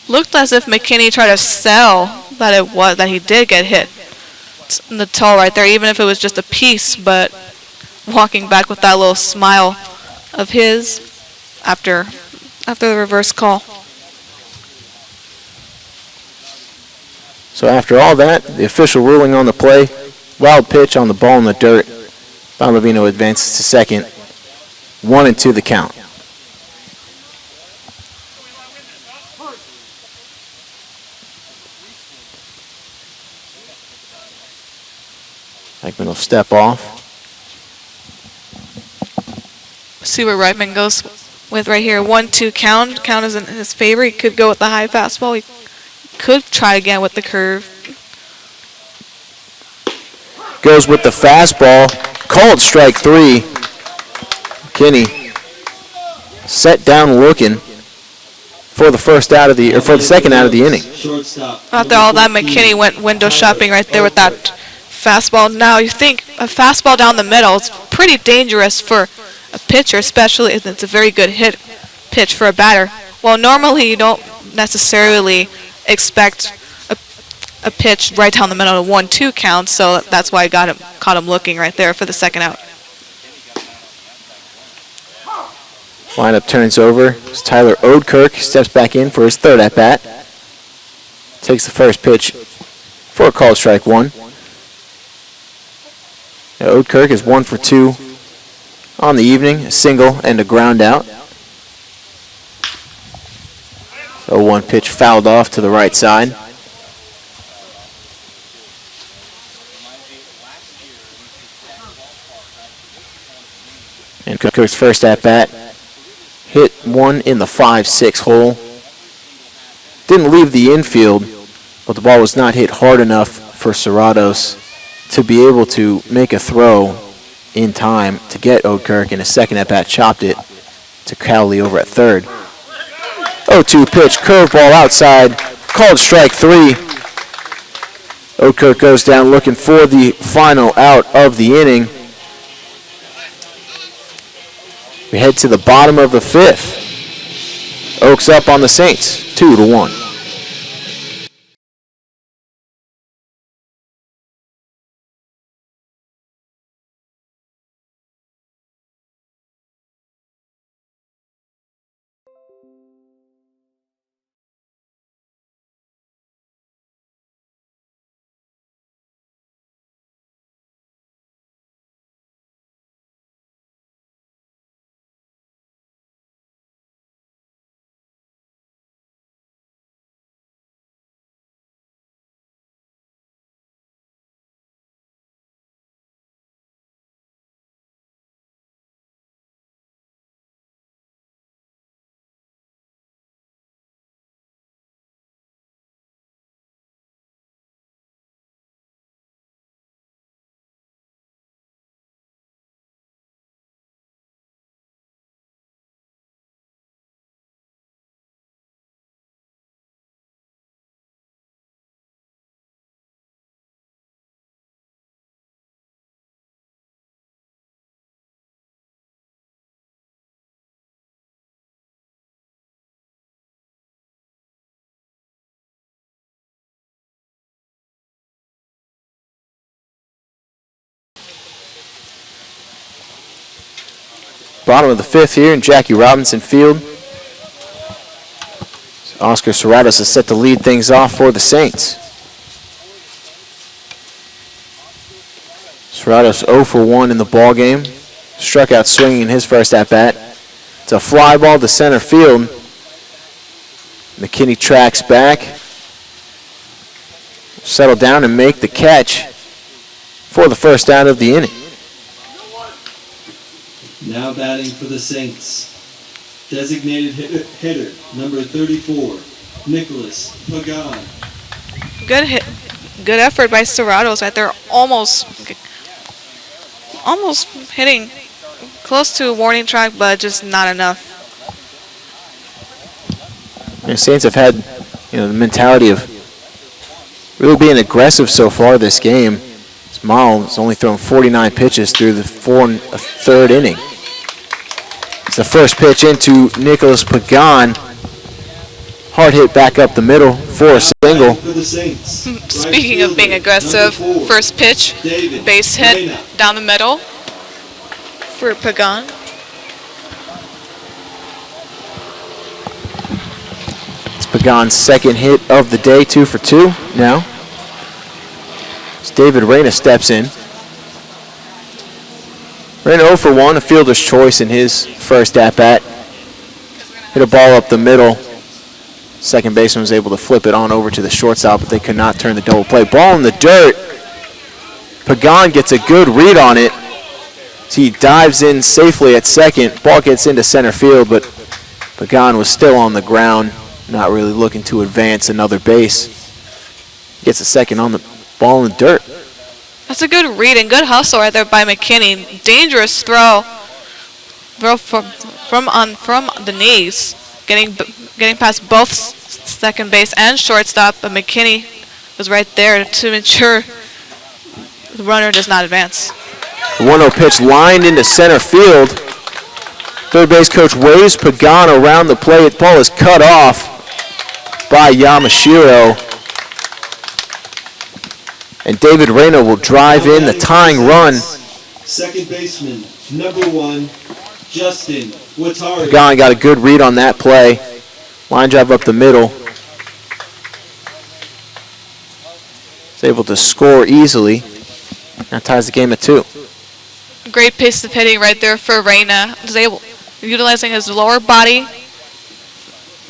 Looked as if McKinney tried to sell that he did get hit in the toe right there, even if it was just a piece, but walking back with that little smile of his after the reverse call. So after all that, the official ruling on the play, wild pitch on the ball in the dirt. Baldovino advances to second. 1-2 the count. Reichman will step off. See where Reichman goes with right here. 1-2 count. Count is in his favor. He could go with the high fastball. He could try again with the curve. Goes with the fastball. Called strike 3. McKinney set down looking for the second out of the inning. After all that, McKinney went window shopping right there with that fastball. Now you think a fastball down the middle is pretty dangerous for a pitcher, especially if it's a very good hit pitch for a batter. Well, normally you don't necessarily expect a pitch right down the middle of 1-2 count, so that's why I caught him looking right there for the second out. Lineup turns over as Tyler Oatkirk steps back in for his third at-bat. Takes the first pitch for a called strike 1. Now, Oatkirk is 1 for 2 on the evening, a single and a ground out. 0-1 pitch fouled off to the right side. And Kirk's first at-bat, hit 1 in the 5-6 hole. Didn't leave the infield, but the ball was not hit hard enough for Serratos to be able to make a throw in time to get Oatkirk, and his second at-bat chopped it to Cowley over at third. 0-2 pitch, curveball outside, called strike 3. Oatkirk goes down looking for the final out of the inning. We head to the bottom of the 5th. Oaks up on the Saints, 2-1. Bottom of the 5th here in Jackie Robinson Field. Oscar Serratos is set to lead things off for the Saints. Serratos 0 for 1 in the ball game. Struck out swinging in his first at-bat. It's a fly ball to center field. McKinney tracks back. Settle down and make the catch for the first out of the inning. Now batting for the Saints. Designated hitter, number 34, Nicholas Pagan. Good hit. Good effort by Serratos right there. Almost hitting close to a warning track, but just not enough. The Saints have had, the mentality of really being aggressive so far this game. Small has only thrown 49 pitches through the 4 1/3 inning. It's the first pitch into Nicholas Pagan. Hard hit back up the middle for a single. Speaking of being aggressive, first pitch, base hit down the middle for Pagan. It's Pagan's second hit of the day, 2 for 2 now. As David Reyna steps in. Reyna 0 for 1, a fielder's choice in his first at-bat. Hit a ball up the middle. Second baseman was able to flip it on over to the shortstop, but they could not turn the double play. Ball in the dirt. Pagan gets a good read on it. He dives in safely at second. Ball gets into center field, but Pagan was still on the ground, not really looking to advance another base. Gets a second on the ball in the dirt. That's a good read and good hustle right there by McKinney. Dangerous throw from the knees, getting past both second base and shortstop. But McKinney was right there to ensure the runner does not advance. The 1-0 pitch lined into center field. Third base coach waves Pagan around the plate. Ball is cut off by Yamashiro. And David Reyna will drive in the tying run. Second baseman, number 1, Justin Watari. Pagan got a good read on that play. Line drive up the middle. He's able to score easily. That ties the game at 2. Great piece of hitting right there for Reyna. Was able, utilizing his lower body.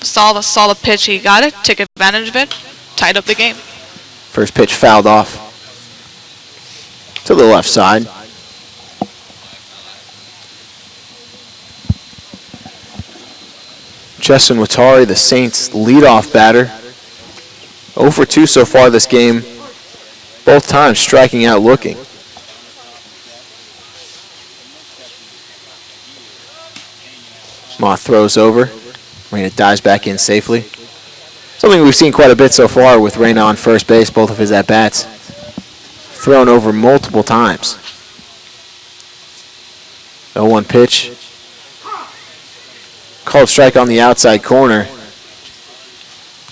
Saw the pitch, he got it, took advantage of it, tied up the game. First pitch fouled off to the left side. Justin Watari, the Saints' leadoff batter. 0 for 2 so far this game. Both times striking out looking. Moth throws over. Reyna dives back in safely. Something we've seen quite a bit so far with Reyna on first base, both of his at-bats. Thrown over multiple times. 0-1 pitch. Called strike on the outside corner.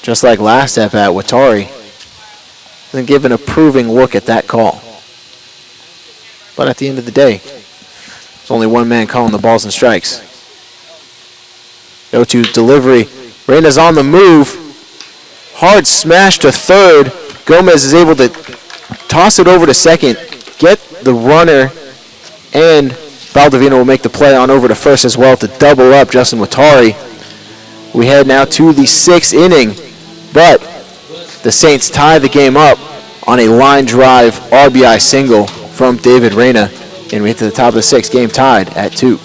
Just like last at-bat, Watari then give an approving look at that call. But at the end of the day, there's only one man calling the balls and strikes. 0-2 delivery. Reyna's on the move. Hard smash to third. Gomez is able to toss it over to second, get the runner, and Baldovino will make the play on over to first as well to double up Justin Watari. We head now to the 6th inning, but the Saints tie the game up on a line drive RBI single from David Reyna, and we hit to the top of the 6th, game tied at 2.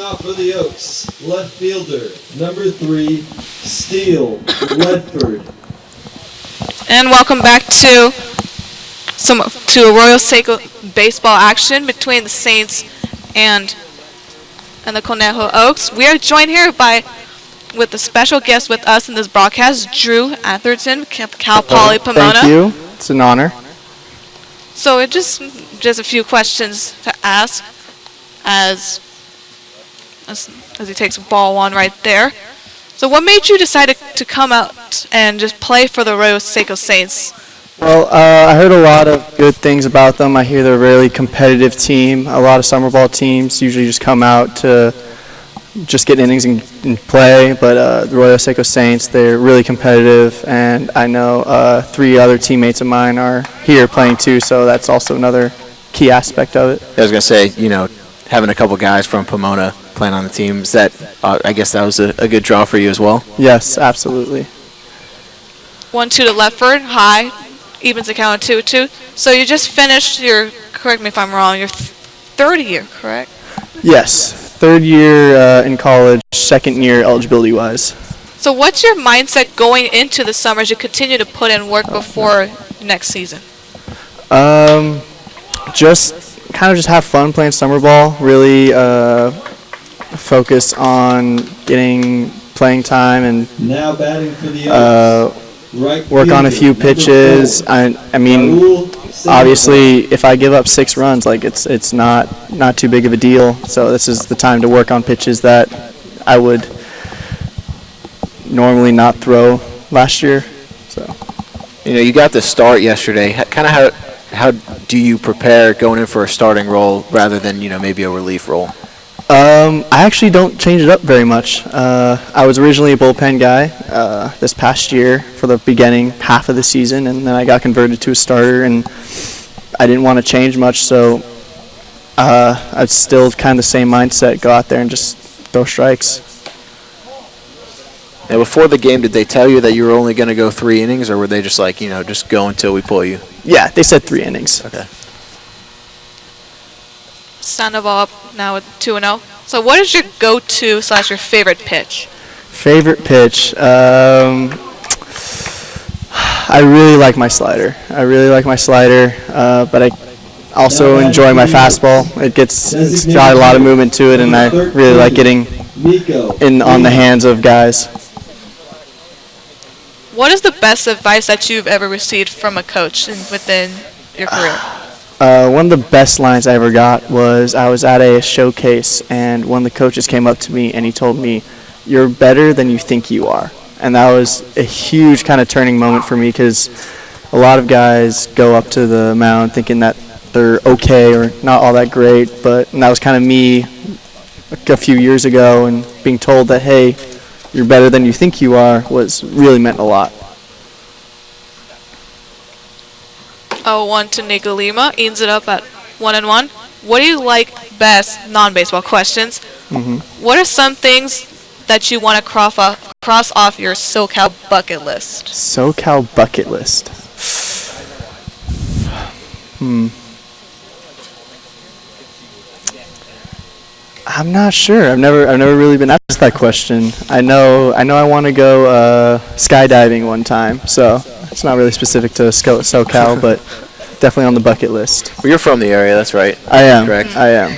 Off for the Oaks, left fielder, number 3, Steele Ledford. And welcome back to Arroyo Seco baseball action between the Saints and the Conejo Oaks. We are joined here with a special guest with us in this broadcast, Drew Atherton, Cal Poly Pomona. Thank you. It's an honor. So it just a few questions to ask as he takes ball one right there. So what made you decide to come out and just play for the Arroyo Seco Saints? Well, I heard a lot of good things about them. I hear they're a really competitive team. A lot of summer ball teams usually just come out to just get innings and play, but the Arroyo Seco Saints, they're really competitive, and I know 3 other teammates of mine are here playing too, so that's also another key aspect of it. I was going to say, having a couple guys from Pomona playing on the team, I guess that was a good draw for you as well? Yes, absolutely. 1-2 to Ledford, high, evens the count 2-2. So you just finished correct me if I'm wrong, your third year, correct? Yes, third year in college, second year eligibility-wise. So what's your mindset going into the summer as you continue to put in work before next season? Just have fun playing summer ball, really focus on getting playing time and Now batting for the Oaks, right work on a fielder, few number pitches. 4, I mean, Raul obviously, if I give up 6 runs, it's not too big of a deal. So this is the time to work on pitches that I would normally not throw last year. So, you got the start yesterday. Kind of how do you prepare going in for a starting role rather than maybe a relief role? I actually don't change it up very much. I was originally a bullpen guy this past year for the beginning half of the season, and then I got converted to a starter, and I didn't want to change much, so I still kind of the same mindset, go out there and just throw strikes. Now, before the game, did they tell you that you were only going to go 3 innings, or were they just like, just go until we pull you? Yeah, they said 3 innings. Okay. Sandoval up now with 2-0. So what is your go-to / your favorite pitch? Favorite pitch? I really like my slider. But I also enjoy my fastball. It's got a lot of movement to it, and I really like getting on the hands of guys. What is the best advice that you've ever received from a coach within your career? One of the best lines I ever got was I was at a showcase, and one of the coaches came up to me and he told me, "You're better than you think you are." And that was a huge kind of turning moment for me, because a lot of guys go up to the mound thinking that they're okay or not all that great, and that was kind of me a few years ago, and being told that, hey, you're better than you think you are, really meant a lot. 0-1 to Nico Lima, evens it up at 1-1. What do you like best, non-baseball questions, what are some things that you want to cross off your SoCal bucket list? SoCal bucket list. I'm not sure. I've never really been asked that question. I know I want to go skydiving one time, so it's not really specific to SoCal, but definitely on the bucket list. Well, you're from the area, that's right. I am. Correct. I am.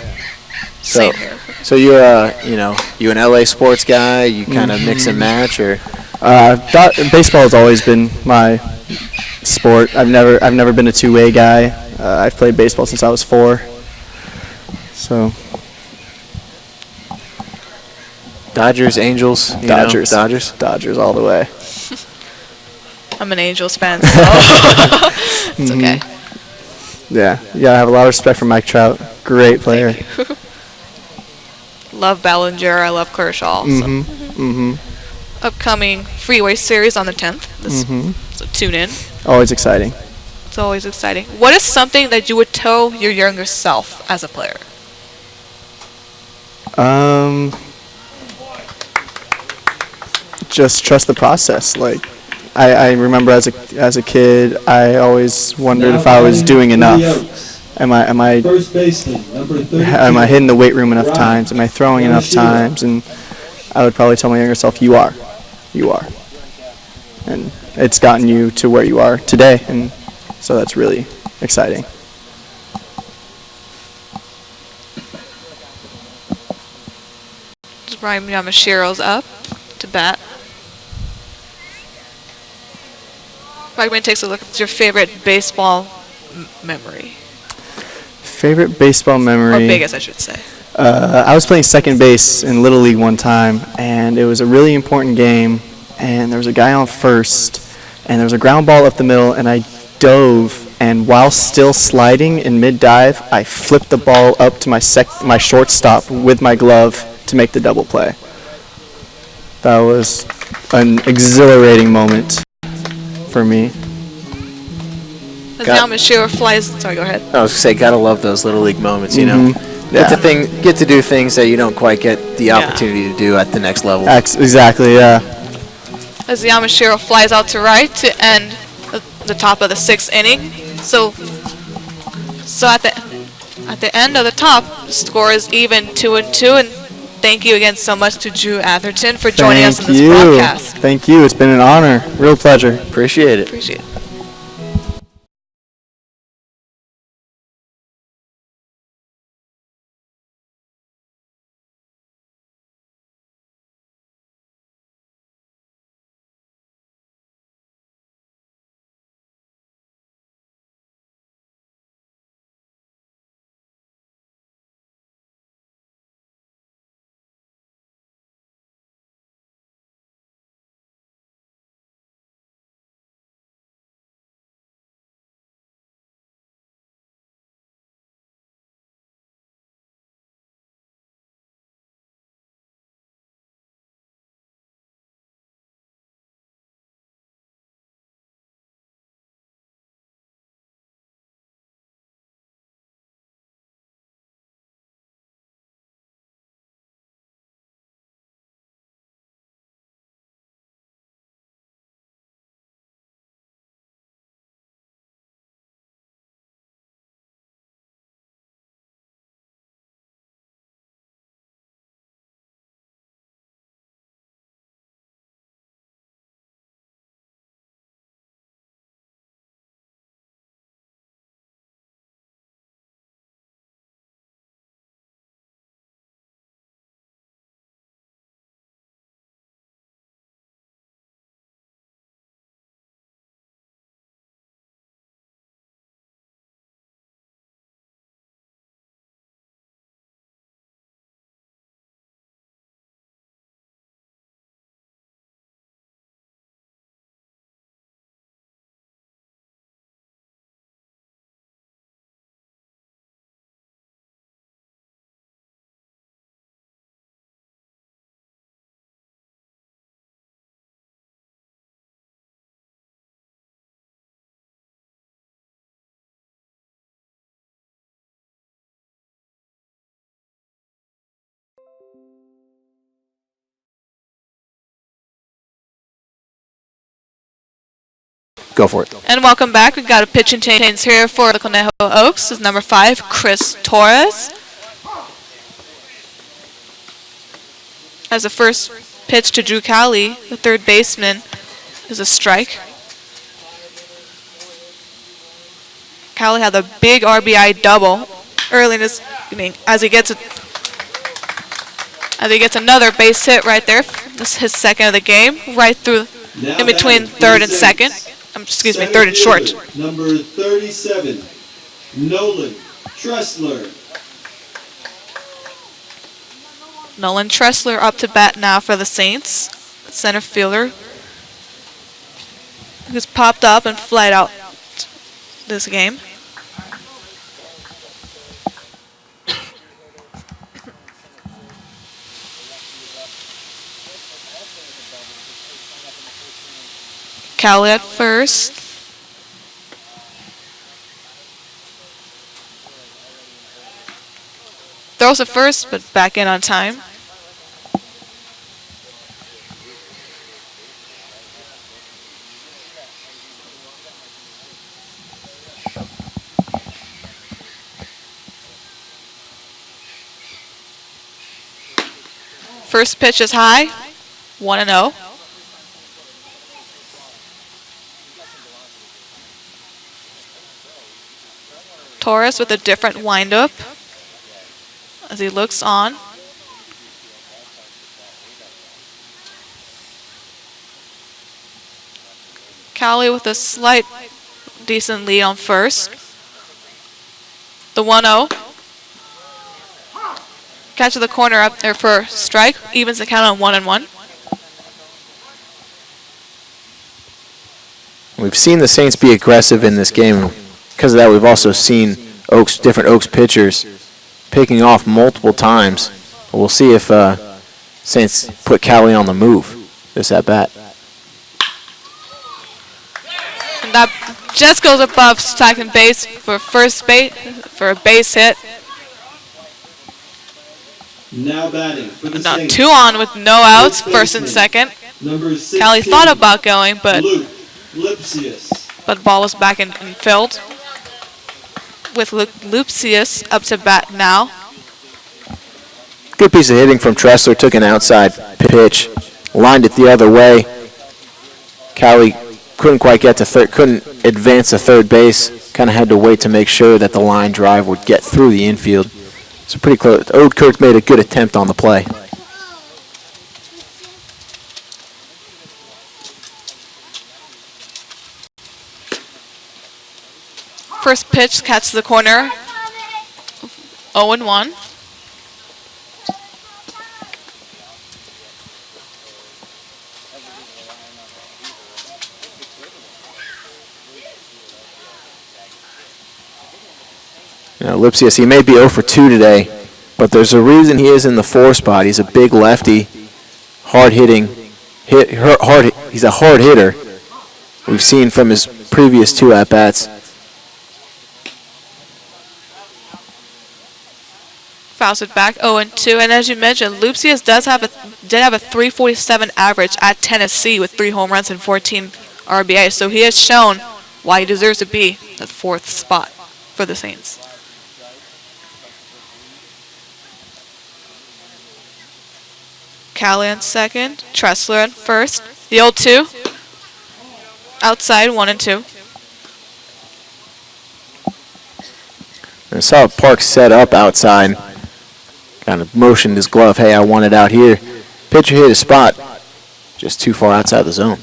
So, so you're you an LA sports guy? You kind of mix and match, or? Baseball has always been my sport. I've never been a two-way guy. I've played baseball since I was 4. So. Dodgers, Angels, Dodgers all the way. I'm an Angels fan, so it's okay. Yeah, I have a lot of respect for Mike Trout. Great player. Love Bellinger. I love Kershaw. Upcoming Freeway Series on the 10th. So tune in. Always exciting. It's always exciting. What is something that you would tell your younger self as a player? Just trust the process. Like, I remember as a kid, I always wondered if I was doing enough, Am I First baseman, number 32. am I hitting the weight room enough Right. times? Am I throwing enough Yamashiro. times? And I would probably tell my younger self, you are. You are. And it's gotten you to where you are today, and so that's really exciting. Ryan Yamashiro's up to bat. Ryan takes a look at your favorite baseball memory. Favorite baseball memory? Or biggest, I should say. I was playing second base in Little League one time, and it was a really important game, and there was a guy on first, and there was a ground ball up the middle, and I dove, and while still sliding in mid-dive, I flipped the ball up to my shortstop with my glove to make the double play. That was an exhilarating moment for me. As Yamashiro flies, sorry, go ahead. I was gonna say, gotta love those little league moments. You know, Yeah. get to do things that you don't quite get the opportunity to do at the next level. Exactly, yeah. As Yamashiro flies out to right to end the top of the 6th inning. So at the end of the top, the score is even 2-2. And thank you again so much to Drew Atherton for joining us in this broadcast. Thank you. It's been an honor. Real pleasure. Appreciate it. Appreciate it. Go for it. And welcome back. We've got a pitching change here for the Conejo Oaks. Is number 5, Chris Torres. As the first pitch to Drew Cowley, the third baseman, is a strike. Cowley had a big RBI double early in his inning as he gets another base hit right there. This is his second of the game, right through in between third and second. Third and short. Number 37, Nolan Tressler. Nolan Tressler up to bat now for the Saints. Center fielder who's popped up and flied out this game. Cowley at first. Throws at first, but back in on time. First pitch is high, 1-0. Torres with a different windup as he looks on. Cowley with a slight decent lead on first. The 1-0. Catch to the corner up there for strike. Evens the count on 1-1. We've seen the Saints be aggressive in this game. Because of that, we've also seen different Oaks pitchers picking off multiple times. But we'll see if Saints put Cowley on the move this at bat. And that just goes above second base for for a base hit. Now batting for the Now Saints. 2 on with no outs, first and baseman, second. Number 16, Cowley thought about going, but Luke Lipsius. the ball was back in field. With Lupcius up to bat now. Good piece of hitting from Tressler. Took an outside pitch, lined it the other way. Cowley couldn't quite get to third, couldn't advance to third base. Kind of had to wait to make sure that the line drive would get through the infield. So pretty close. Oudkirk made a good attempt on the play. First pitch, catch to the corner. 0-1. Lipsius, he may be 0 for 2 today, but there's a reason he is in the 4 spot. He's a big lefty, hard-hitting, he's a hard hitter. We've seen from his previous 2 at-bats. Fouls it back, 0-2. And as you mentioned, Lupcius did have a 347 average at Tennessee with 3 home runs and 14 RBI. So he has shown why he deserves to be at 4th spot for the Saints. Cowley on second, Tressler on first. The 0-2. Outside, 1-2. I saw Park set up outside. Kind of motioned his glove, hey, I want it out here. Pitcher hit his spot, just too far outside the zone.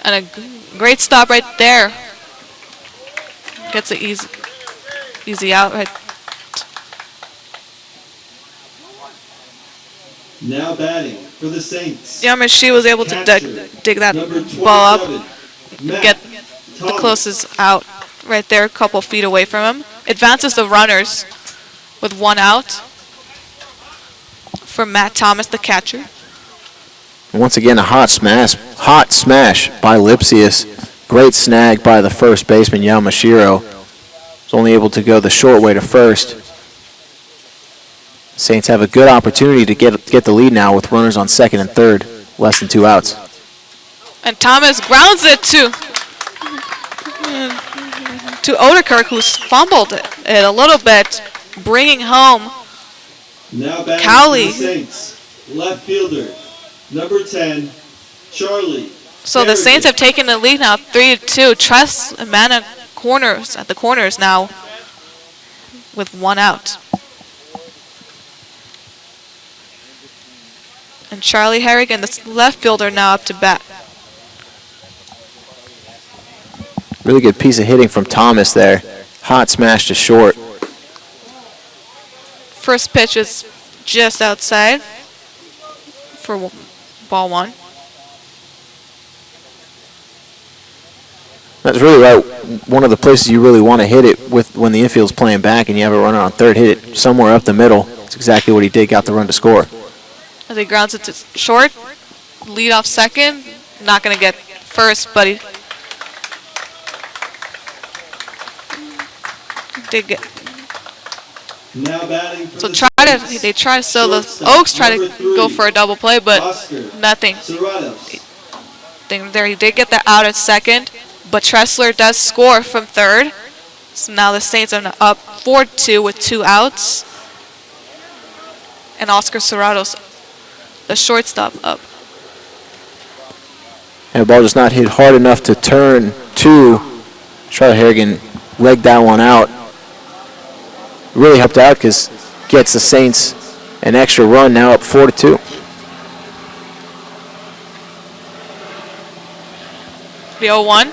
And a great stop right there. Gets an easy out right. Now batting for the Saints. Yamashi was able to dig that Number ball up, 27, Matt get the Thomas. closest out right there, a couple feet away from him. Advances the runners with 1 out for Matt Thomas, the catcher. Once again, a hot smash by Lipsius. Great snag by the first baseman, Yamashiro. Was only able to go the short way to first. Saints have a good opportunity to get the lead now with runners on second and third, less than 2 outs. And Thomas grounds it to Oudkirk, who's fumbled it a little bit, bringing home Now batting Cowley. for the Saints. Left fielder, number 10, Charlie. So the Saints have taken the lead now, 3-2. Trust Amana corners at the corners now with 1 out. And Charlie Harrigan, the left fielder, now up to bat. Really good piece of hitting from Thomas there. Hot smash to short. First pitch is just outside for ball 1. That's really right. One of the places you really want to hit it with when the infield's playing back and you have a runner on third, hit it somewhere up the middle. That's exactly what he did, got the run to score. As he grounds it to short, lead off second, not going to get first, but he did get. Now batting for So the so the Oaks try to go for a double play, but Oscar nothing. Serratos. There he did get the out at second, but Tressler does score from third. So now the Saints are up 4-2 with 2 outs. And Oscar Serratos, the shortstop, up. And the ball just not hit hard enough to turn 2. Charlotte Harrigan legged that one out. Really helped out because gets the Saints an extra run, now up 4-2. The 0-1.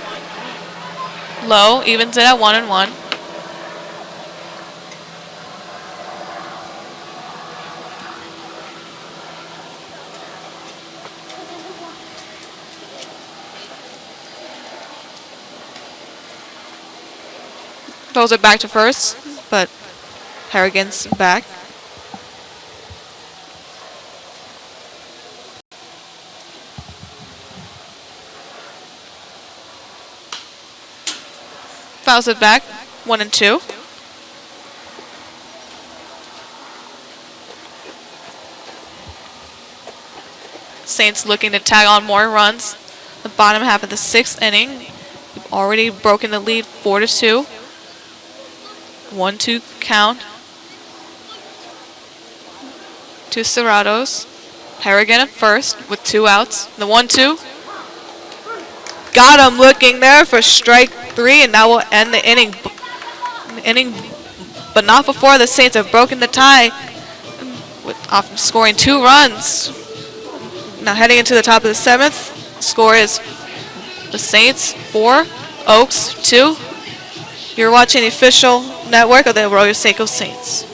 Low, evens it at 1-1. Throws it back to first, but Harrigan's back. Fouls it back, 1-2. Saints looking to tag on more runs. The bottom half of the 6th inning. We've already broken the lead 4-2. 1-2 count to Serratos. Harrigan at first with 2 outs. The 1-2. Got him looking there for strike 3, and now we'll end the inning. But not before the Saints have broken the tie with often scoring 2 runs. Now heading into the top of the 7th, score is the Saints 4, Oaks 2. You're watching the official network of the Arroyo Seco Saints.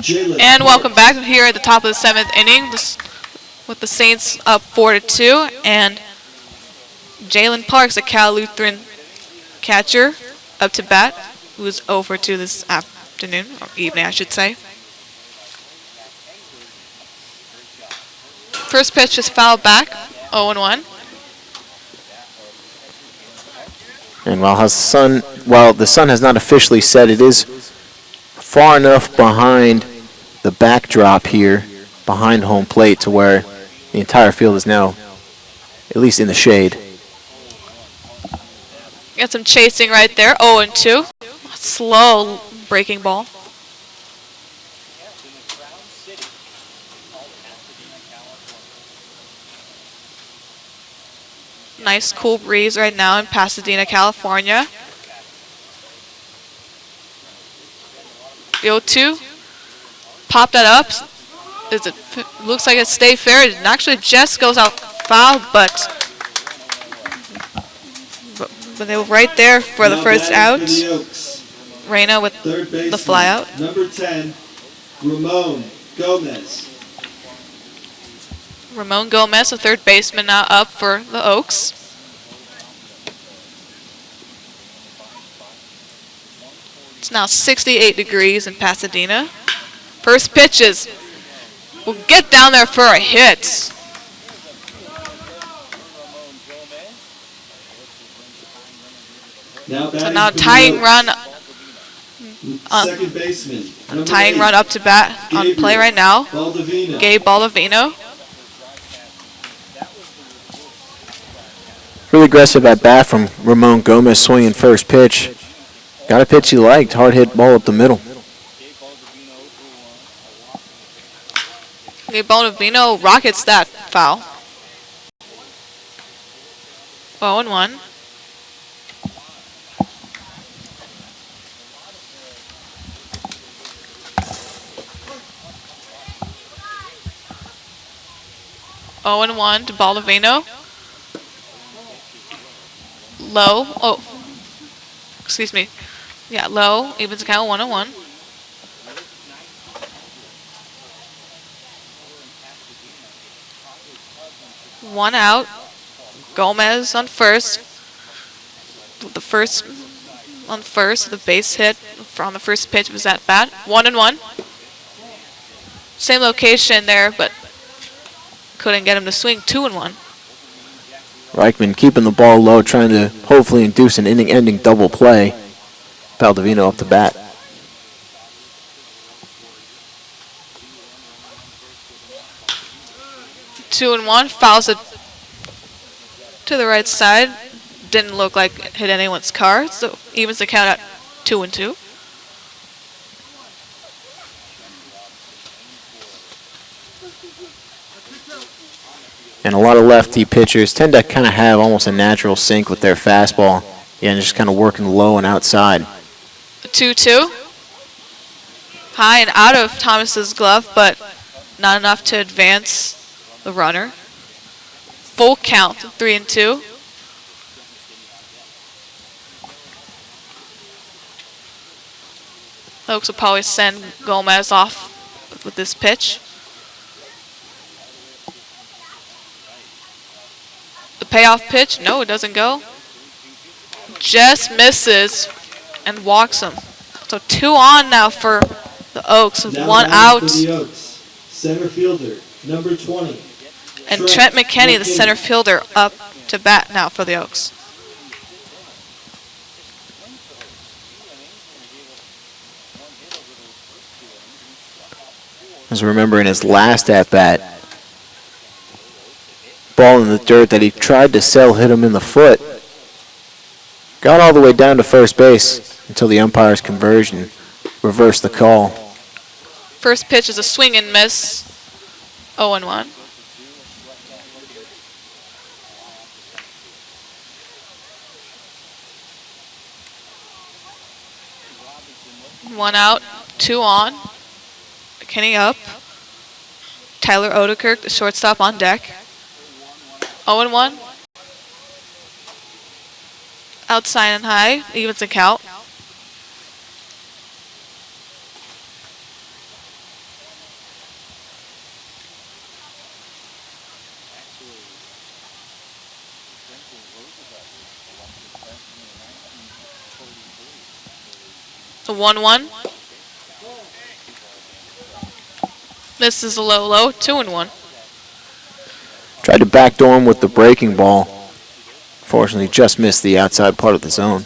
And welcome back here at the top of the 7th inning with the Saints up 4-2. And Jalen Parks, a Cal Lutheran catcher, up to bat, who is over to this afternoon, or evening I should say. First pitch is fouled back, 0-1. And while the sun has not officially set, it is far enough behind the backdrop here, behind home plate, to where the entire field is now at least in the shade. Got some chasing right there, 0-2. Slow breaking ball. Nice cool breeze right now in Pasadena, California. The 0-2, pop that up. Looks like it stayed fair. It actually just goes out foul, but they were right there for the first out. Reyna with the fly out. Number 10, Ramon Gomez. Ramon Gomez, the third baseman, now up for the Oaks. It's now 68 degrees in Pasadena. First pitches. We'll get down there for a hit. So now tying run. Second baseman. Tying run up to bat on play right now. Gabe Baldovino. Really aggressive at bat from Ramon Gomez, swinging first pitch. Got a pitch he liked. Hard hit ball up the middle. Okay, Bonavino rockets that foul. 0-1. Oh and 1 to Baldovino. Low. Oh, excuse me. Yeah, low. Evens account 1-1. One out. Gomez on first. The first on first. The base hit on the first pitch was at bat. 1-1. Same location there, but couldn't get him to swing. 2-1. Reichman keeping the ball low, trying to hopefully induce an inning-ending double play. Baldovino up the bat. Two and one, fouls it to the right side. Didn't look like it hit anyone's car, so evens the count at 2-2. And a lot of lefty pitchers tend to kind of have almost a natural sync with their fastball. Yeah, and just kind of working low and outside. 2-2. High and out of Thomas's glove, but not enough to advance the runner. Full count, 3-2. Oaks will probably send Gomez off with this pitch. The payoff pitch, no, it doesn't go. Just misses and walks him. So 2 on now for the Oaks with Now 1 batting out. For the Oaks, center fielder, number 20. And Trent McKinney, the center fielder, up to bat now for the Oaks. As remember in his last at-bat, ball in the dirt that he tried to sell hit him in the foot. Got all the way down to first base until the umpire's conversion reversed the call. First pitch is a swing and miss. 0-1. One out, 2 on. McKinney up. Tyler Odekirk, the shortstop, on deck. 0-1. Outside and high, evens the count. So 1-1. This is a low, 2-1. Tried to backdoor him with the breaking ball. Fortunately, just missed the outside part of the zone.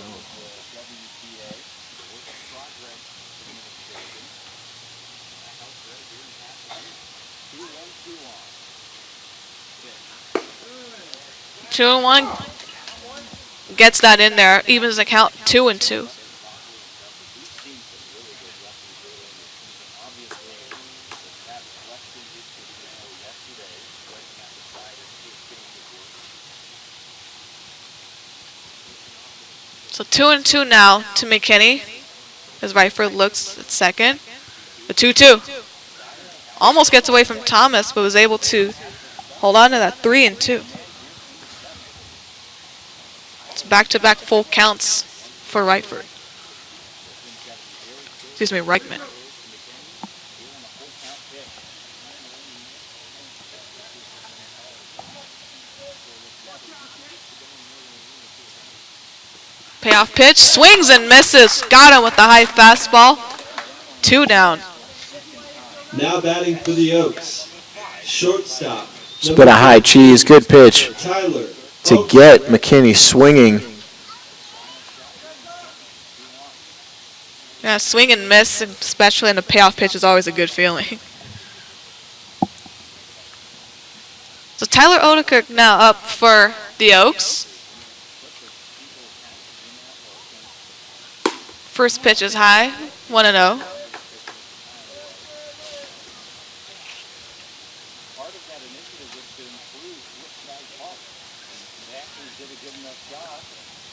Two and one gets that in there. Evens the count 2-2. So 2-2 now to McKinney. As Ryford looks at second. The 2-2. Almost gets away from Thomas, but was able to hold on to that 3-2. It's back-to-back full counts for Ryford. Excuse me, Reichman. Payoff pitch, swings and misses. Got him with the high fastball. 2 down. Now batting for the Oaks, shortstop. Spit a high cheese, good pitch Tyler. to get McKinney swinging. Yeah, swing and miss, especially in a payoff pitch, is always a good feeling. So Tyler Odekirk now up for the Oaks. First pitch is high, 1-0.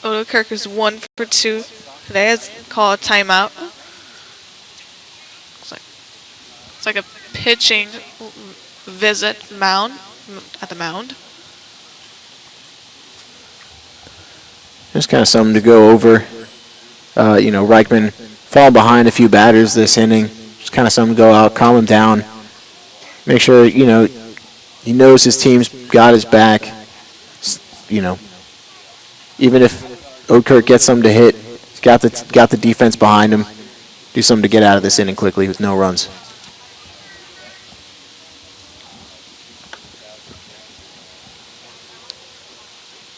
Odekirk is 1 for 2 today. Has called a timeout. It's like a pitching visit at the mound. Just kind of something to go over. Reichman falling behind a few batters this inning. Just kind of something to go out, calm him down. Make sure, he knows his team's got his back. Even if Odekirk gets something to hit, he's got the defense behind him. Do something to get out of this inning quickly with no runs.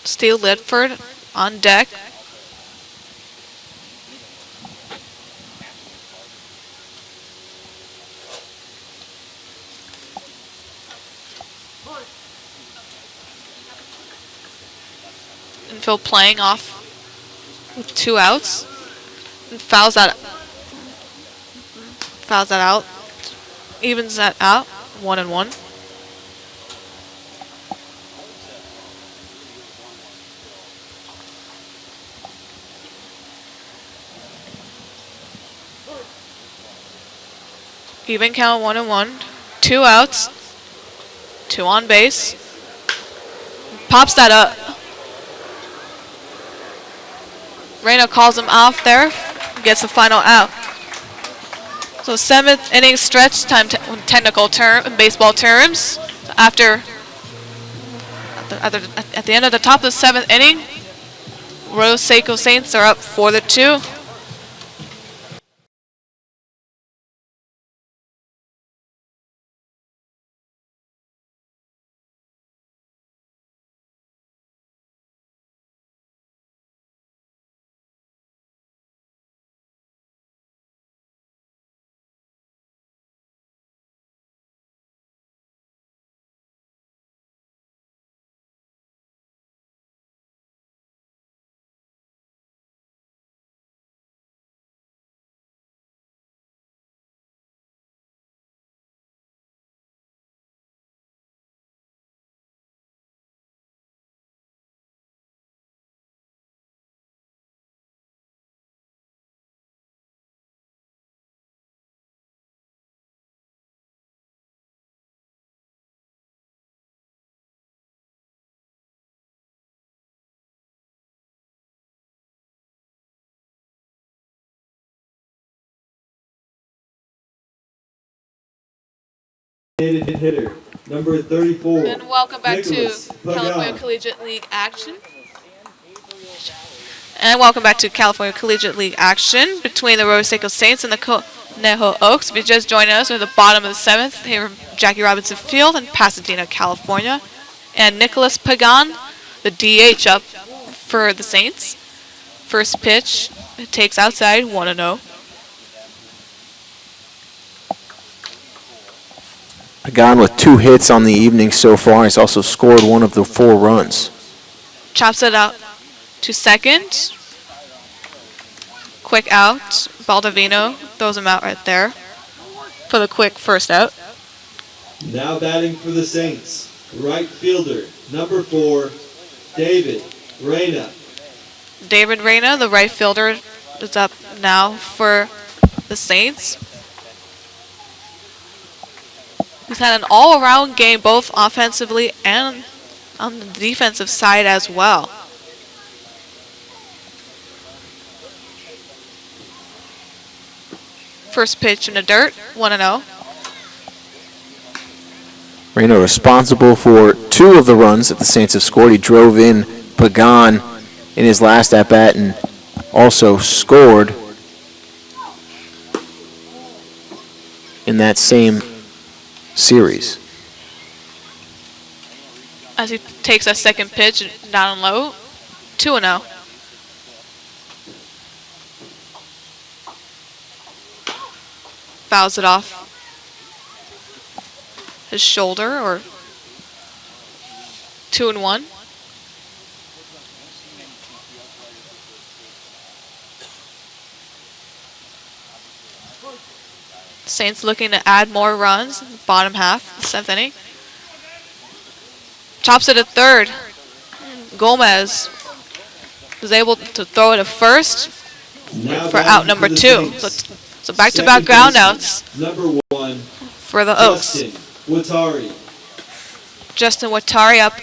Steele Lidford on deck. Infield playing off with 2 outs. And fouls that out. Evens that out. 1-1. Even count, 1-1. 2 outs. 2 on base. Pops that up. Reyna calls him off there. Gets the final out. So 7th inning stretch, time technical term, baseball terms. At the end of the top of the 7th inning, Arroyo Seco Saints are up 4-2. Hitter, number 34. And welcome back Nicholas to Pagan. California Collegiate League action. And welcome back to California Collegiate League action between the Arroyo Seco Saints and the Conejo Oaks. If you're just joining us, we're at the bottom of the 7th here from Jackie Robinson Field in Pasadena, California. And Nicholas Pagan, the DH up for the Saints. First pitch, it takes outside, 1-0. Pagan with 2 hits on the evening so far. He's also scored 1 of the 4 runs. Chops it out to second. Quick out. Baldovino throws him out right there for the quick first out. Now batting for the Saints, right fielder, number 4, David Reyna. David Reyna, the right fielder, is up now for the Saints. He's had an all-around game, both offensively and on the defensive side as well. First pitch in the dirt, 1-0. Reyna responsible for 2 of the runs that the Saints have scored. He drove in Pagan in his last at-bat and also scored in that same series. As he takes a second pitch down and low, 2-0. Fouls it off his shoulder, or 2-1. Saints looking to add more runs. Bottom half, the 7th inning. Chops it to third. Gomez was able to throw it to first Now for out batting number the 2. Saints. So back-to-back Second ground baseman, outs Number 1, for the Oaks. Justin Watari. Justin Watari up,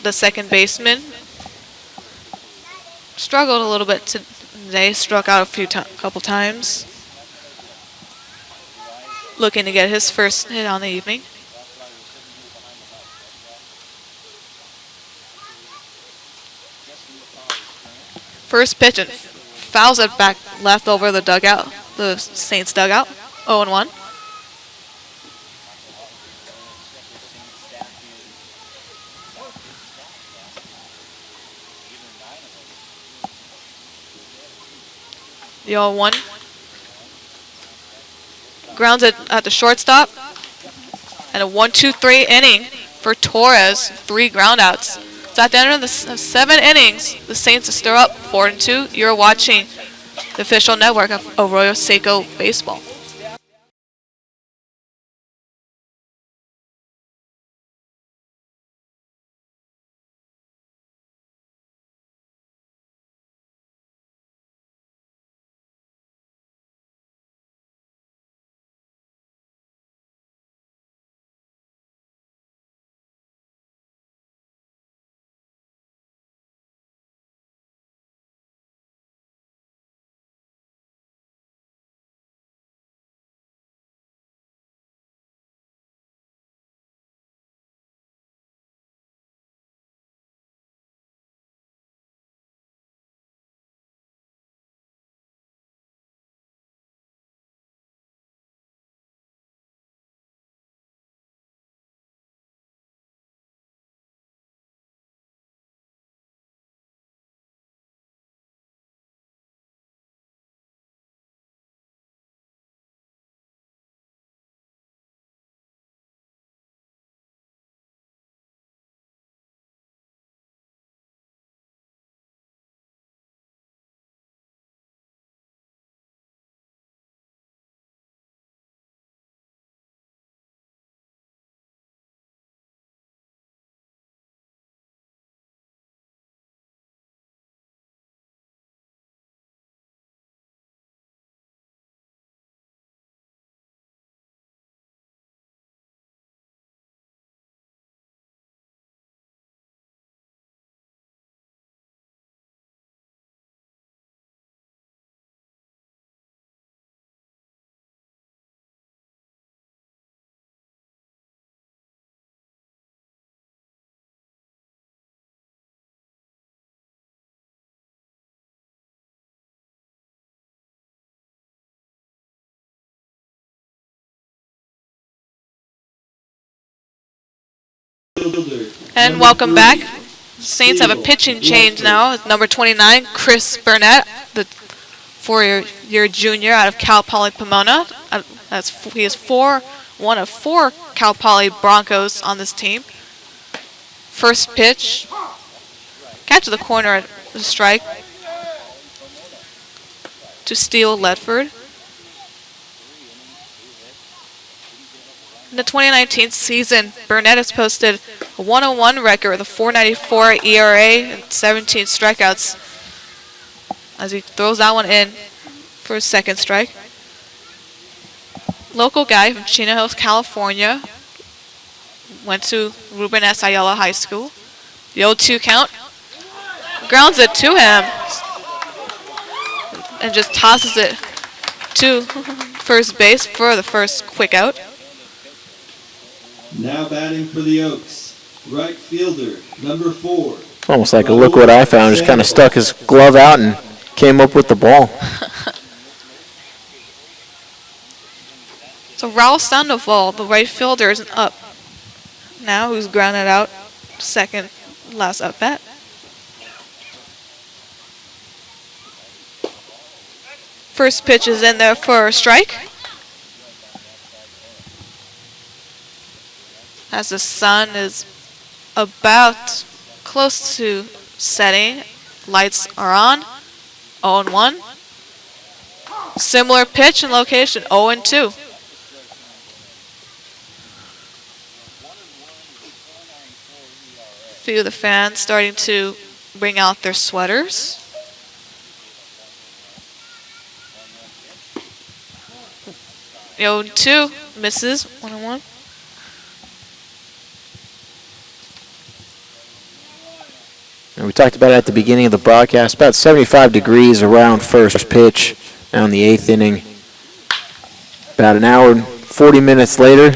the second baseman. Struggled a little bit today, struck out a couple times. Looking to get his first hit on the evening. First pitch and fouls it back left over the dugout, the Saints dugout, 0-1. The 0-1. Grounds it at the shortstop. And a 1-2-3 inning for Torres. 3 groundouts. So at the end of the 7 innings, the Saints are still up 4-2. You're watching the official network of Arroyo Seco Baseball. And welcome back. Saints have a pitching change now. It's number 29, Chris Burnett, the four-year junior out of Cal Poly Pomona. He is one of 4 Cal Poly Broncos on this team. First pitch, catch to the corner at the strike to Steele Ledford. In the 2019 season, Burnett has posted a 101 record with a 4.94 ERA and 17 strikeouts as he throws that one in for his second strike. Local guy from Chino Hills, California. Went to Ruben S. Ayala High School. The 0-2 count. Grounds it to him. And just tosses it to first base for the first quick out. Now batting for the Oaks, right fielder, number 4. Almost like a look what I found. Just kind of stuck his glove out and came up with the ball. So Raul Sandoval, the right fielder, is up now, who's grounded out second last at bat. First pitch is in there for a strike. As the sun is about close to setting, lights are on. 0-1. Similar pitch and location, 0-2. Few of the fans starting to bring out their sweaters. Yo, 2 misses, 1-1. And we talked about it at the beginning of the broadcast, about 75 degrees around first pitch now in the 8th inning. About an hour and 40 minutes later,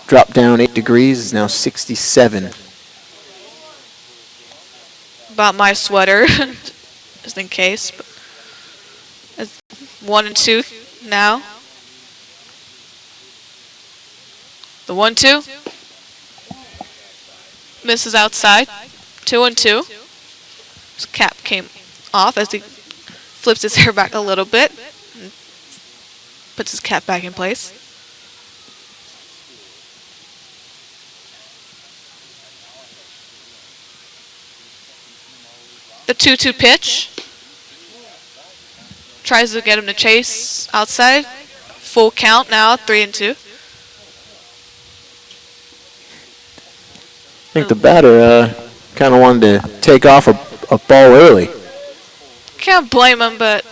dropped down 8 degrees, is now 67. About my sweater, just in case. But it's 1-2 now. The 1-2 misses outside. 2-2. His cap came off as he flips his hair back a little bit and puts his cap back in place. The 2-2 pitch. Tries to get him to chase outside. Full count now, 3-2. I think the batter kind of wanted to take off a ball early. Can't blame him, but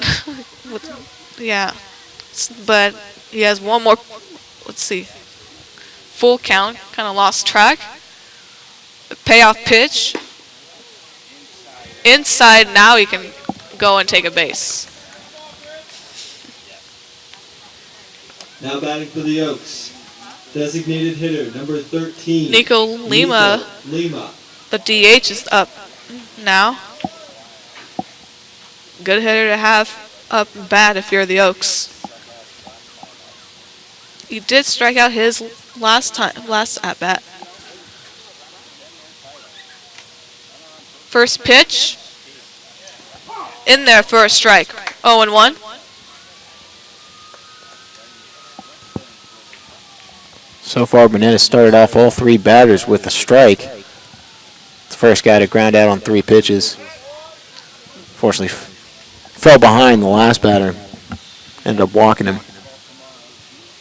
yeah. But he has one more, let's see, full count, kind of lost track. Payoff pitch. Inside, now he can go and take a base. Now batting for the Oaks. Designated hitter, number 13. Nico Lima. Lima. The DH is up now. Good hitter to have up bat if you're the Oaks. He did strike out his last at bat. First pitch. In there for a strike. 0-1. So far, Burnett has started off all 3 batters with a strike. The first guy to ground out on 3 pitches. Fortunately, fell behind the last batter. Ended up walking him.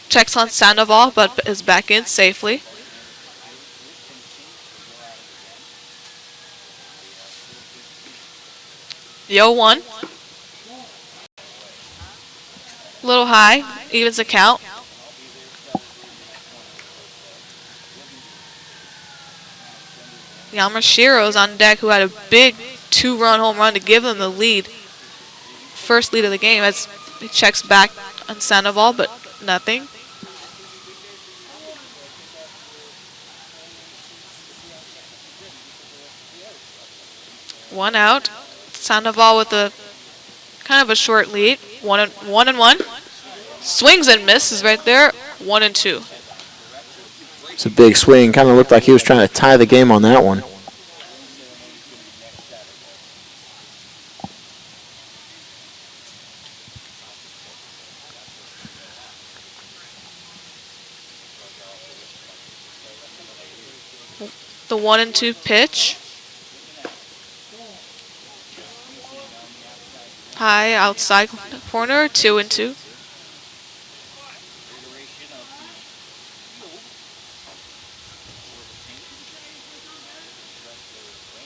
Checks on Sandoval, but is back in safely. Yo, 1. Little high, evens the count. Yamashiro's on deck, who had a big 2-run home run to give them the lead. First lead of the game as he checks back on Sandoval, but nothing. One out. Sandoval with a kind of a short lead. 1-1. Swings and misses right there. 1-2. It's a big swing. Kind of looked like he was trying to tie the game on that one. The 1-2 pitch. High outside corner. 2-2.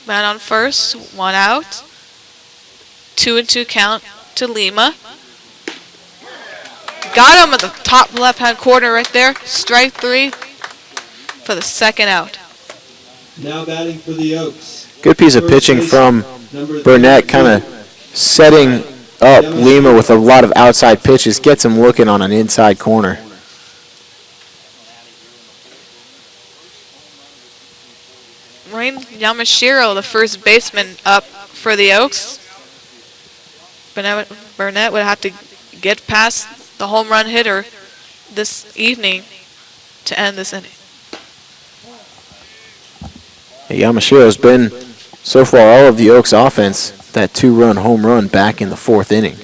Man on first, 1 out. 2-2 count to Lima. Got him at the top left-hand corner right there. Strike 3 for the second out. Now batting for the Oaks. Good piece of pitching from Burnett, kind of setting up Lima with a lot of outside pitches. Gets him looking on an inside corner. Rain Yamashiro, the first baseman, up for the Oaks. Burnett would have to get past the home run hitter this evening to end this inning. Yamashiro's been, so far, all of the Oaks offense, that 2-run home run back in the 4th inning.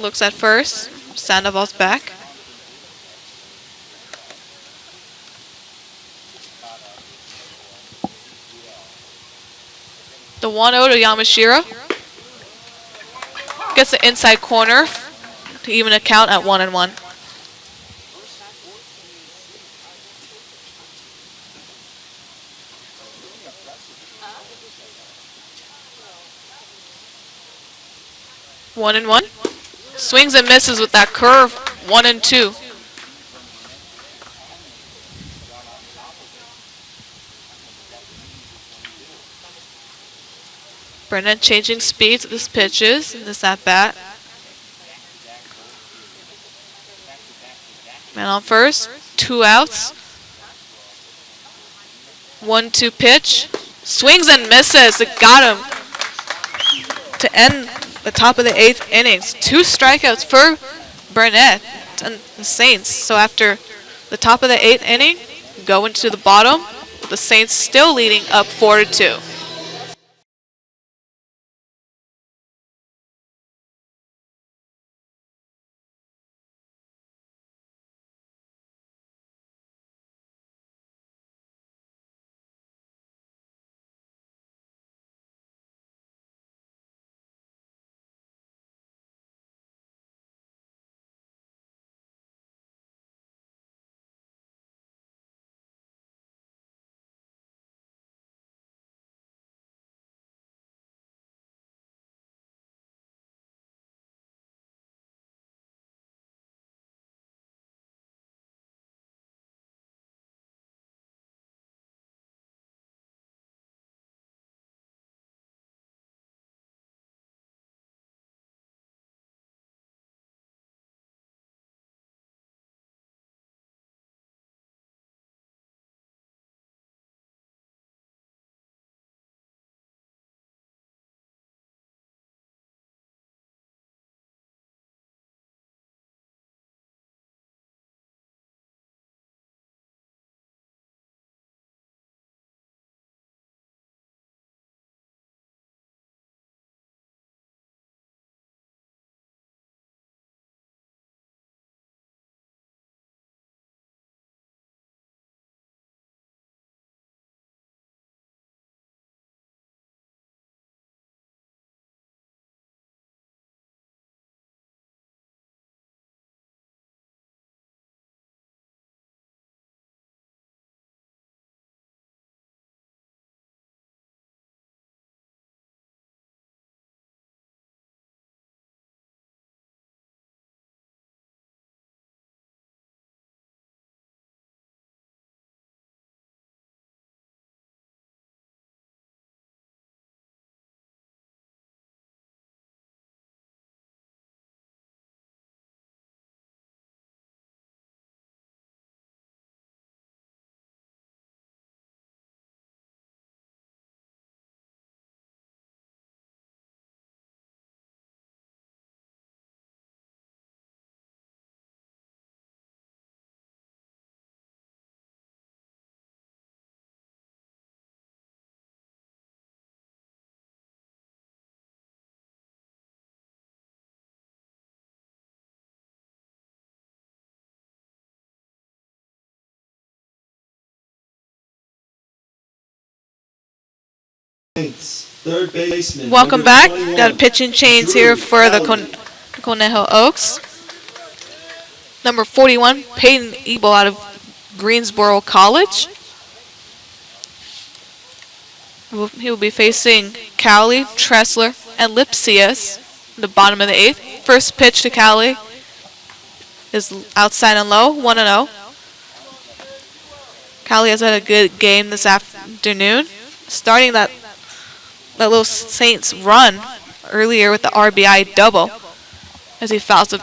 Looks at first. Sandoval's back. 1-0 to Yamashiro. Gets the inside corner to even a count at 1-1. One and one. Swings and misses with that curve. 1-2. Burnett changing speeds with his pitches in this at bat. Man on first. 2 outs. 1-2 pitch. Swings and misses. It got him to end the top of the 8th innings. 2 strikeouts for Burnett and the Saints. So after the top of the 8th inning, go into the bottom. The Saints still leading up 4-2. Third baseman. Welcome number back. 21, Got a pitching chains here for the Cali. Conejo Oaks. Number 41, Peyton Ebel out of Greensboro College. He will be facing Cowley, Tressler, and Lipsius in the bottom of the 8th. First pitch to Cowley is outside and low, 1-0. Cowley has had a good game this afternoon, starting that little Saints run earlier with the RBI double as he fouls it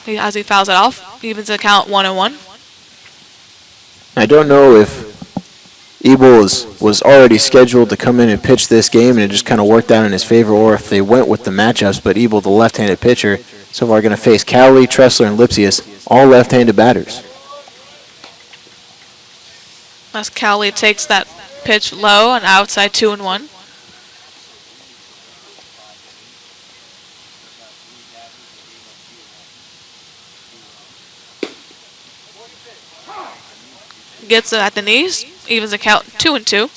off, evens the count 1-1. I don't know if Ebel was already scheduled to come in and pitch this game and it just kind of worked out in his favor, or if they went with the matchups, but Ebel, the left-handed pitcher, so far going to face Cowley, Tressler, and Lipsius, all left-handed batters. As Cowley takes that pitch low and outside 2-1. Gets it at the knees, evens the count 2-2.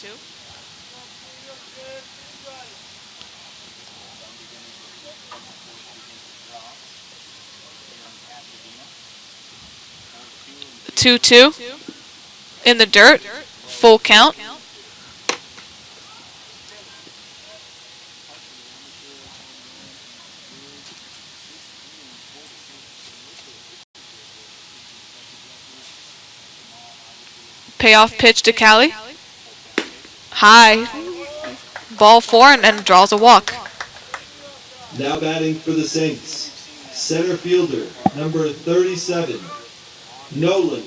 2-2 in the dirt, full count. Payoff pitch to Callie. High. Ball 4 and draws a walk. Now batting for the Saints, center fielder, number 37, Nolan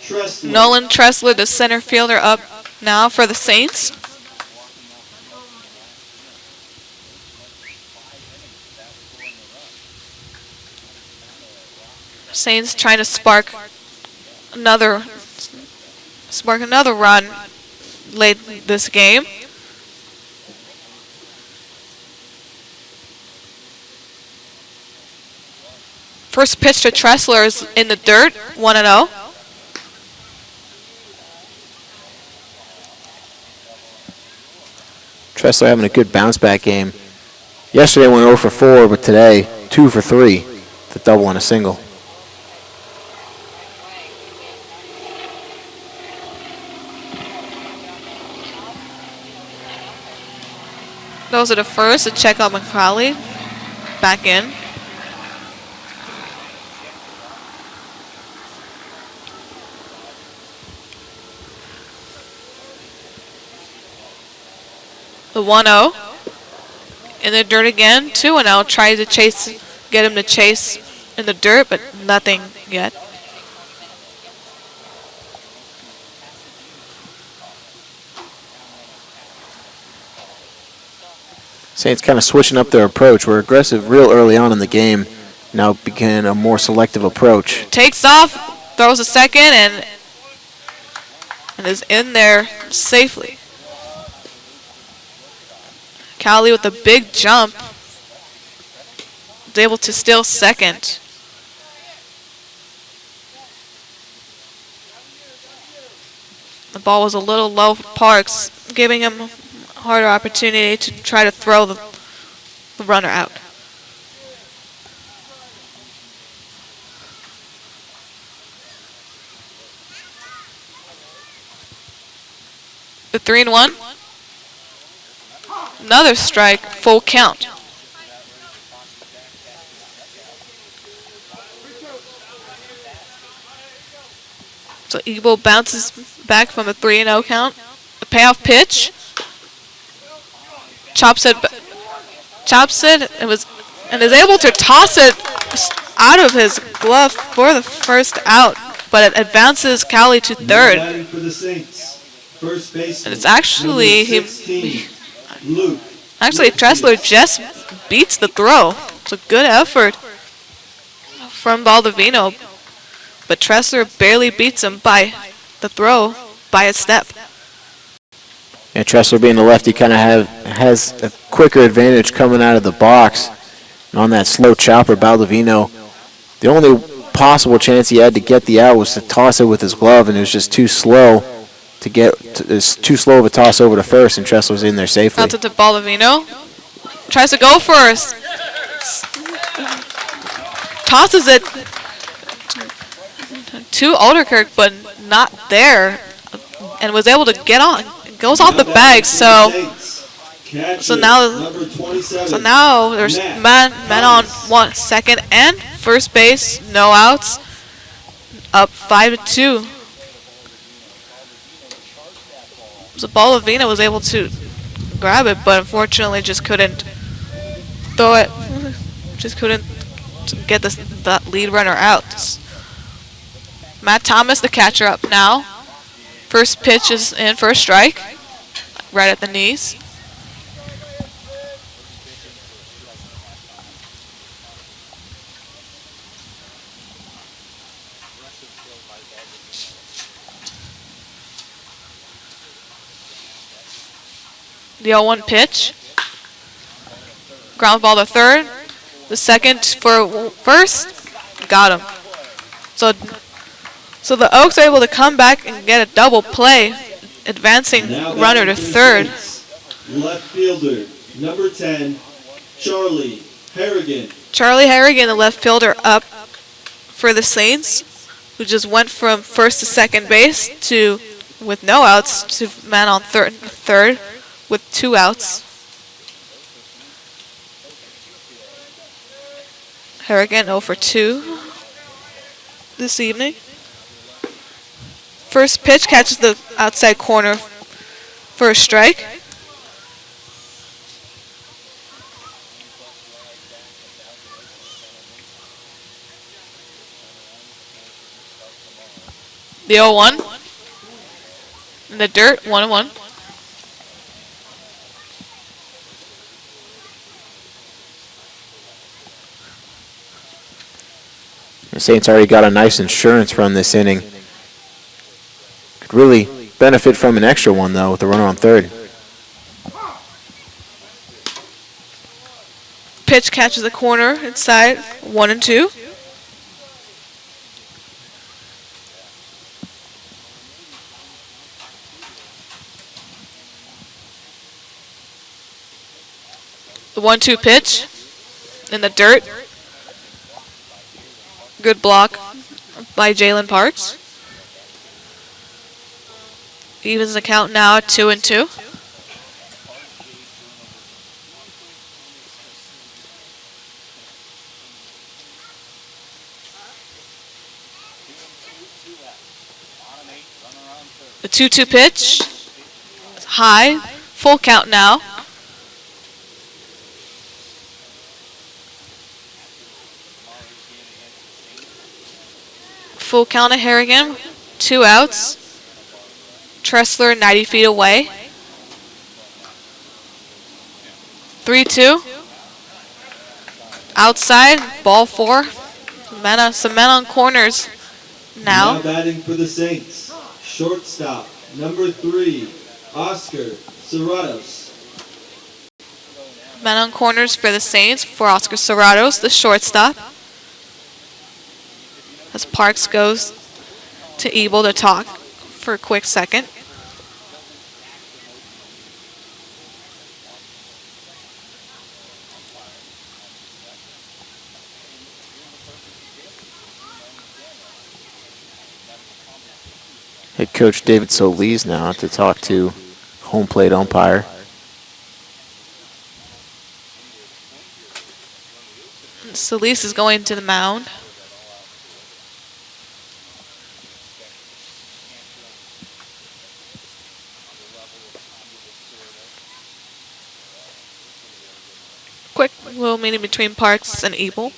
Tressler. Nolan Tressler, the center fielder, up now for the Saints. Saints trying to spark another run late this game. First pitch to Tressler is in the dirt, 1-0. Tressler having a good bounce back game. Yesterday went 0 for 4, but today 2 for 3. The double and a single. Those are the first to check out McCauley. Back in. The 1-0 in the dirt again. 2-0. Tries to get him to chase in the dirt, but nothing yet. Saints kind of switching up their approach. We're aggressive real early on in the game. Now begin a more selective approach. Takes off, throws a second, and is in there safely. Callie with a big jump is able to steal second. The ball was a little low for Parks, giving him a harder opportunity to try to throw the runner out. The 3-1. Another strike, full count. So Ebo bounces back from a 3-0 count. A payoff pitch. Chops it and is able to toss it out of his glove for the first out, but it advances Callie to third. Batting for the Saints, first baseman, And it's actually number 16, Luke. Tressler just beats the throw. It's a good effort from Baldovino, but Tressler barely beats him by the throw by a step. And Tressler being the lefty kind of has a quicker advantage coming out of the box. And on that slow chopper, Baldovino, the only possible chance he had to get the out was to toss it with his glove, and it was just too slow to get. It's too slow of a toss over to first, and Tressler's in there safely. Out to Baldovino. Tries to go first. Tosses it to Alderkirk, but not there, and was able to get on. Goes off the bag, so now there's man on second and first base, no outs, up 5-2. So Baldovino was able to grab it, but unfortunately just couldn't throw it. Just couldn't get that lead runner out. Matt Thomas, the catcher, up now. First pitch is in for a strike, right at the knees. The 0-1 pitch. Ground ball to third. The second for first. Got him. So the Oaks are able to come back and get a double play, advancing runner to third. Left fielder, number 10, Charlie Harrigan. Charlie Harrigan, the left fielder, up for the Saints, who just went from first to second base to, with no outs, to man on third with 2 outs. Harrigan 0 for 2 this evening. First pitch catches the outside corner for a strike. The 0-1 in the dirt, 1-1. The Saints already got a nice insurance run this inning. Could really benefit from an extra one, though, with the runner on third. Pitch catches the corner inside, 1-2. The 1-2 pitch in the dirt. Good block by Jalen Parks. Evens the count now at 2-2. The 2-2 pitch. High. Full count now. Full count of Harrigan, 2 outs. Tressler 90 feet away. 3-2. Outside, ball 4. Some men on corners now. Now batting for the Saints, shortstop, number 3, Oscar Serratos. Men on corners for the Saints for Oscar Serratos, the shortstop. As Parks goes to Ebel to talk for a quick second. Head coach David Solis now to talk to home plate umpire. Solis is going to the mound. Quick little meeting between Parks and Ebel.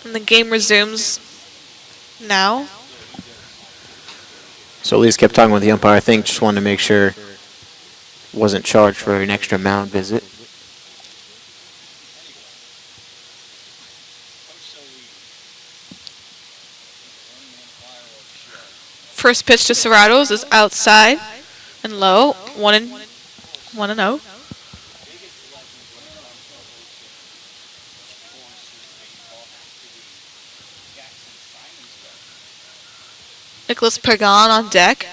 And the game resumes now. Solis kept talking with the umpire. I think just wanted to make sure wasn't charged for an extra mound visit. First pitch to Serratos is outside and low, 1-0. Nicholas Pagan on deck,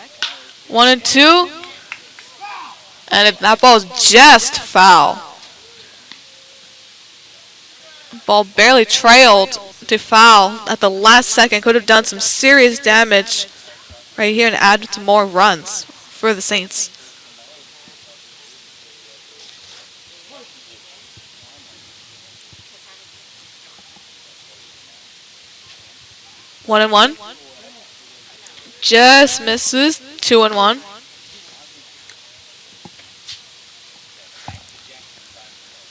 1-2, and that ball is just foul. Ball barely trailed to foul at the last second. Could have done some serious damage right here and added to more runs for the Saints. One and one. Just misses. 2-1.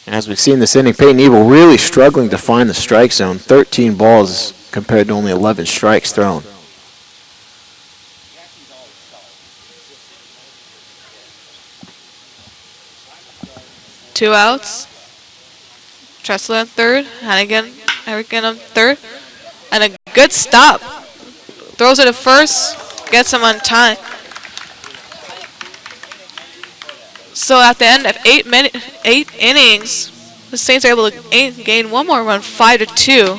And as we've seen this inning, Peyton Ebel really struggling to find the strike zone. 13 balls compared to only 11 strikes thrown. Two outs. Tressler on third. Hannigan on third. And a good stop. Throws it to first. Gets him on time. So at the end of 8 innings, the Saints are able to gain one more run, 5-2.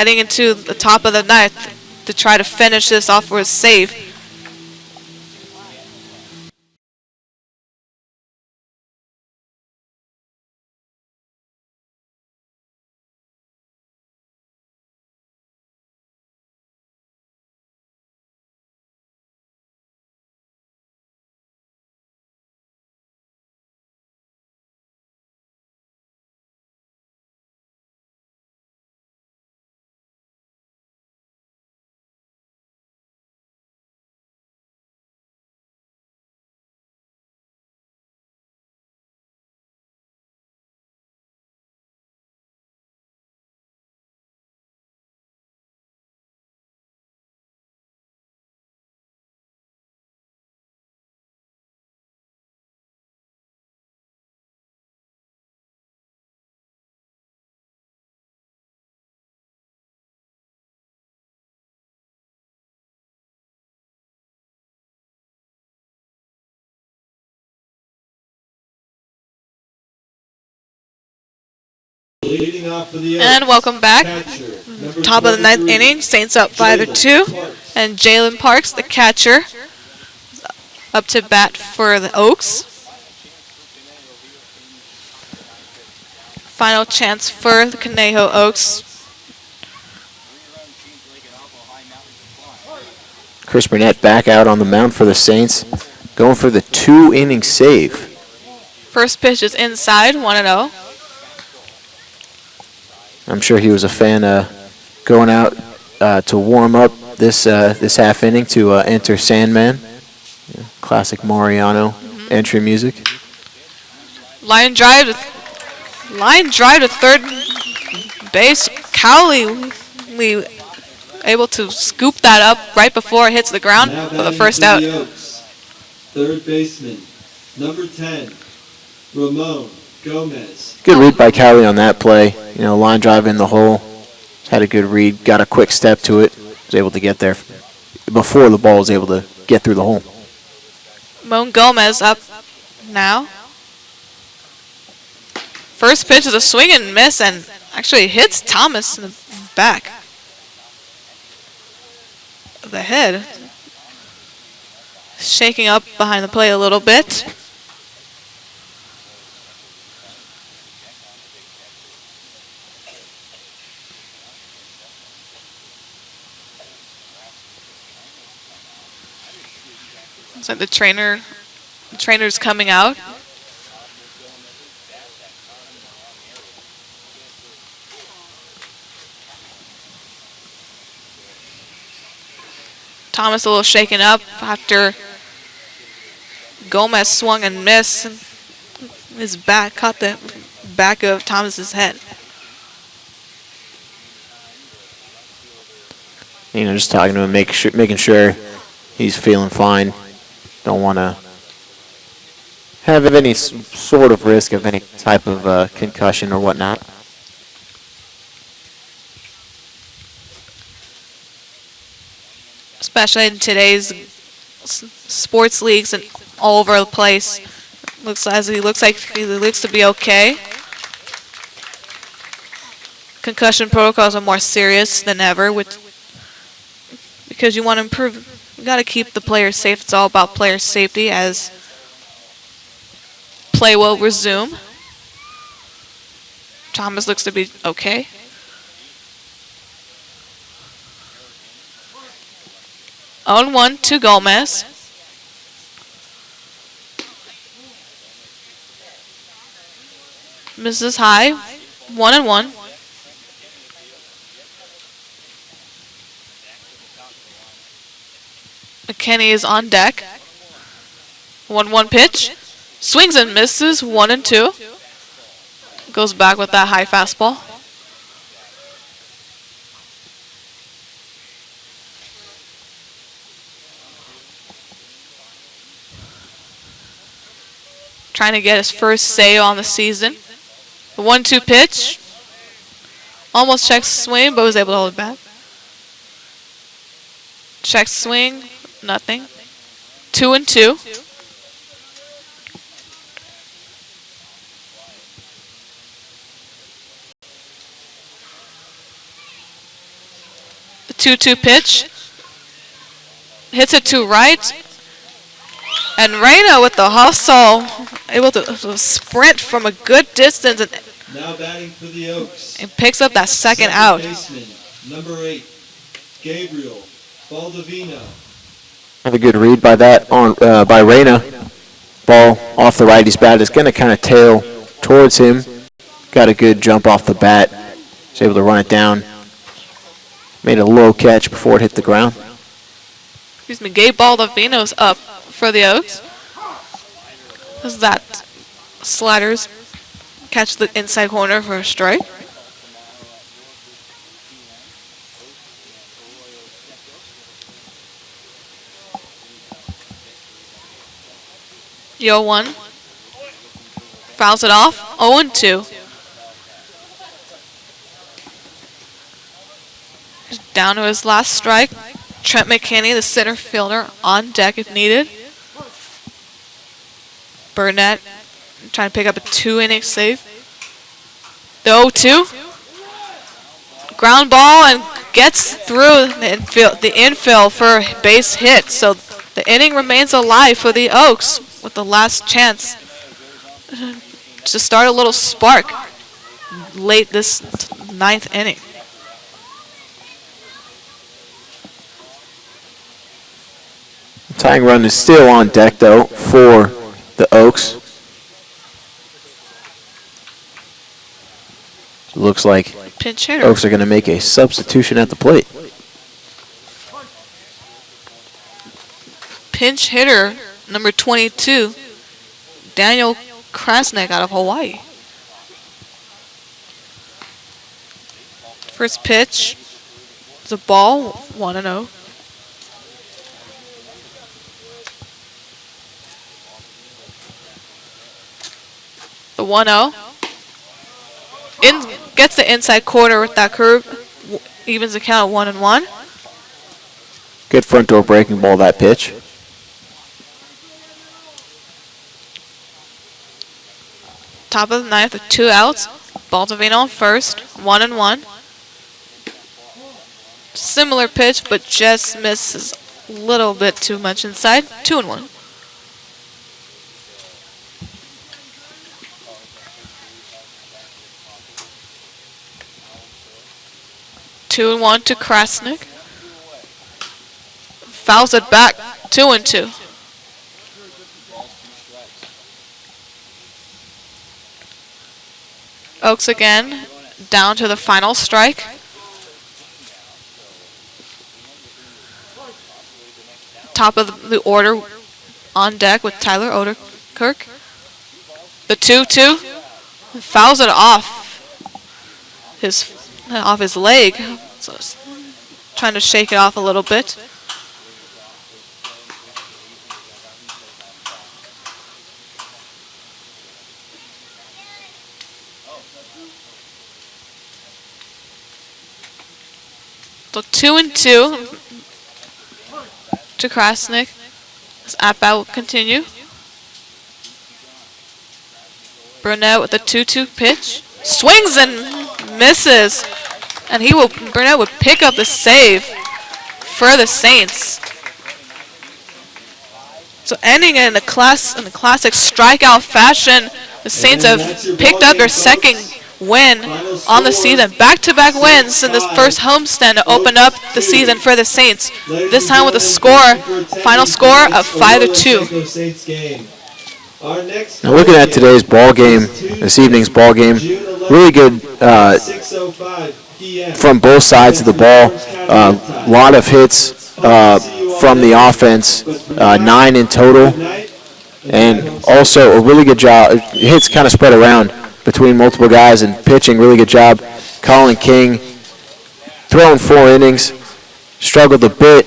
heading into the top of the ninth to try to finish this off with a save. Leading off for the Oaks, And welcome back. catcher, number Top of the ninth 23, inning, Saints up 5-2. Parks. And Jalen Parks, the catcher, up to bat for the Oaks. Final chance for the Conejo Oaks. Chris Burnett back out on the mound for the Saints, going for the 2-inning save. First pitch is inside, 1-0. I'm sure he was a fan going out to warm up this half inning to enter Sandman. Yeah, classic Mariano entry music. Line drive to third base. Cowley able to scoop that up right before it hits the ground Now for the batting first for out. the Oaks, third baseman, number 10, Ramon Gomez. Good read by Cowley on that play. You know, line drive in the hole. Had a good read. Got a quick step to it. Was able to get there before the ball was able to get through the hole. Ramon Gomez up now. First pitch is a swing and miss, and actually hits Thomas in the back of the head. Shaking up behind the plate a little bit. Looks like the trainer's coming out. Thomas a little shaken up after Gomez swung and missed. His bat caught the back of Thomas's head. You know, just talking to him, making sure he's feeling fine. Don't want to have any sort of risk of any type of concussion or whatnot. Especially in today's sports leagues and all over the place. Looks like he looks to be okay. Concussion protocols are more serious than ever, because you want to improve. You got to keep the players safe. It's all about player safety as play will resume. Thomas looks to be okay. On 1 to Gomez. Misses high. 1-1. McKinney is on deck. 1-1 pitch. Swings and misses. 1-2. Goes back with that high fastball. Trying to get his first save on the season. The 1-2 pitch. Almost checks swing, but was able to hold it back. Checks swing. Nothing. 2-2. The 2-2 pitch. Hits it to right. And Reyna with the hustle, able to sprint from a good distance Now batting for the Oaks. and picks up that second out. Baseman, number 8, Gabriel Baldovino. Another good read by that on by Reyna. Ball off the righty's bat is going to kind of tail towards him. Got a good jump off the bat. Was able to run it down. Made a low catch before it hit the ground. Excuse me, Gabe Baldovino's up for the Oaks. This is that sliders catch the inside corner for a strike. Yo 1. Fouls it off. 0-2. Down to his last strike. Trent McKinney, the center fielder, on deck if needed. Burnett trying to pick up a 2-inning save. The 0-2. Ground ball and gets through the infield for a base hit. So the inning remains alive for the Oaks with the last chance to start a little spark late this 9th inning. Tying run is still on deck, though, for the Oaks. Looks like Pinch hitter. Oaks are going to make a substitution at the plate. Pinch hitter, number 22, Daniel Krasnick out of Hawaii. First pitch is a ball, 1-0. The 1-0. Gets the inside quarter with that curve. Evens the count at 1-1. Good front door breaking ball, that pitch. Top of the ninth with 2 outs. Baldovino on first, 1-1. Similar pitch, but just misses a little bit too much inside. 2-1. Two and 1 to Krasnick. Fouls it back. 2-2. Oaks again, down to the final strike. Top of the order on deck with Tyler Oderkirk. The 2-2 fouls it off his leg. So trying to shake it off a little bit. So 2-2 to Krasnick. This at-bat will continue. Burnett with a 2-2 pitch. Swings and misses. And Burnett would pick up the save for the Saints. So ending in the classic strikeout fashion, the Saints have picked up their second win on the season. Back-to-back wins in this first homestand to open up the season for the Saints. This time with a final score of 5-2. Now looking at today's ball game, this evening's ball game, really good from both sides of the ball. A lot of hits from the offense, 9 in total, and also a really good job. Hits kind of spread around between multiple guys, and pitching, really good job. Colin King throwing 4 innings, struggled a bit,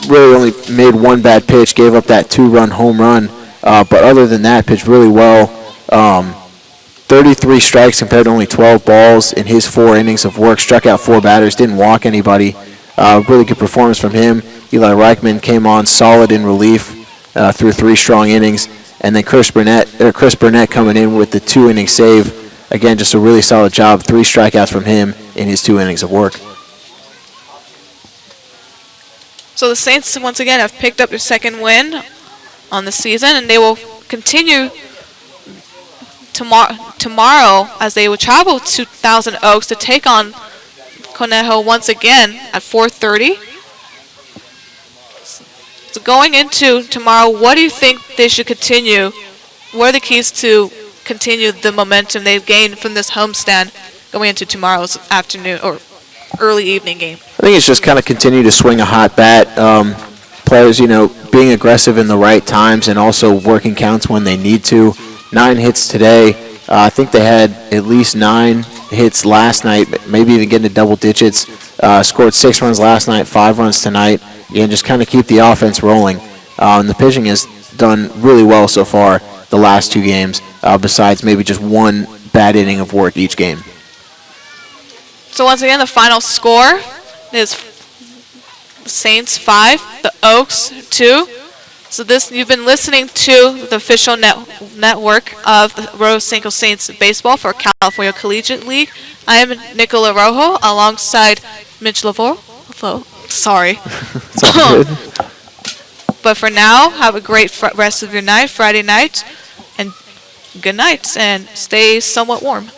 really only made 1 bad pitch, gave up that 2-run home run, but other than that, pitched really well. 33 strikes compared to only 12 balls in his 4 innings of work, struck out 4 batters, didn't walk anybody. Really good performance from him. Eli Reichman came on solid in relief through 3 strong innings. And then Chris Burnett coming in with the 2-inning save. Again, just a really solid job. 3 strikeouts from him in his 2 innings of work. So the Saints, once again, have picked up their second win on the season, and they will continue tomorrow as they will travel to Thousand Oaks to take on Conejo once again at 4:30. So going into tomorrow, what do you think they should continue? What are the keys to continue the momentum they've gained from this homestand going into tomorrow's afternoon or early evening game? I think it's just kind of continue to swing a hot bat. Players, being aggressive in the right times and also working counts when they need to. 9 hits today. I think they had at least 9 hits last night, maybe even getting to double digits. Scored 6 runs last night, 5 runs tonight, and just kind of keep the offense rolling. And the pitching has done really well so far the last 2 games, besides maybe just 1 bad inning of work each game. So once again, the final score is Saints 5, the Oaks 2. So you've been listening to the official network of the Arroyo Seco Saints baseball for California Collegiate League. I am Nicola Rojo alongside Mitch Lavore. Sorry. It's all good. But for now, have a great rest of your night, Friday night, and good night, and stay somewhat warm.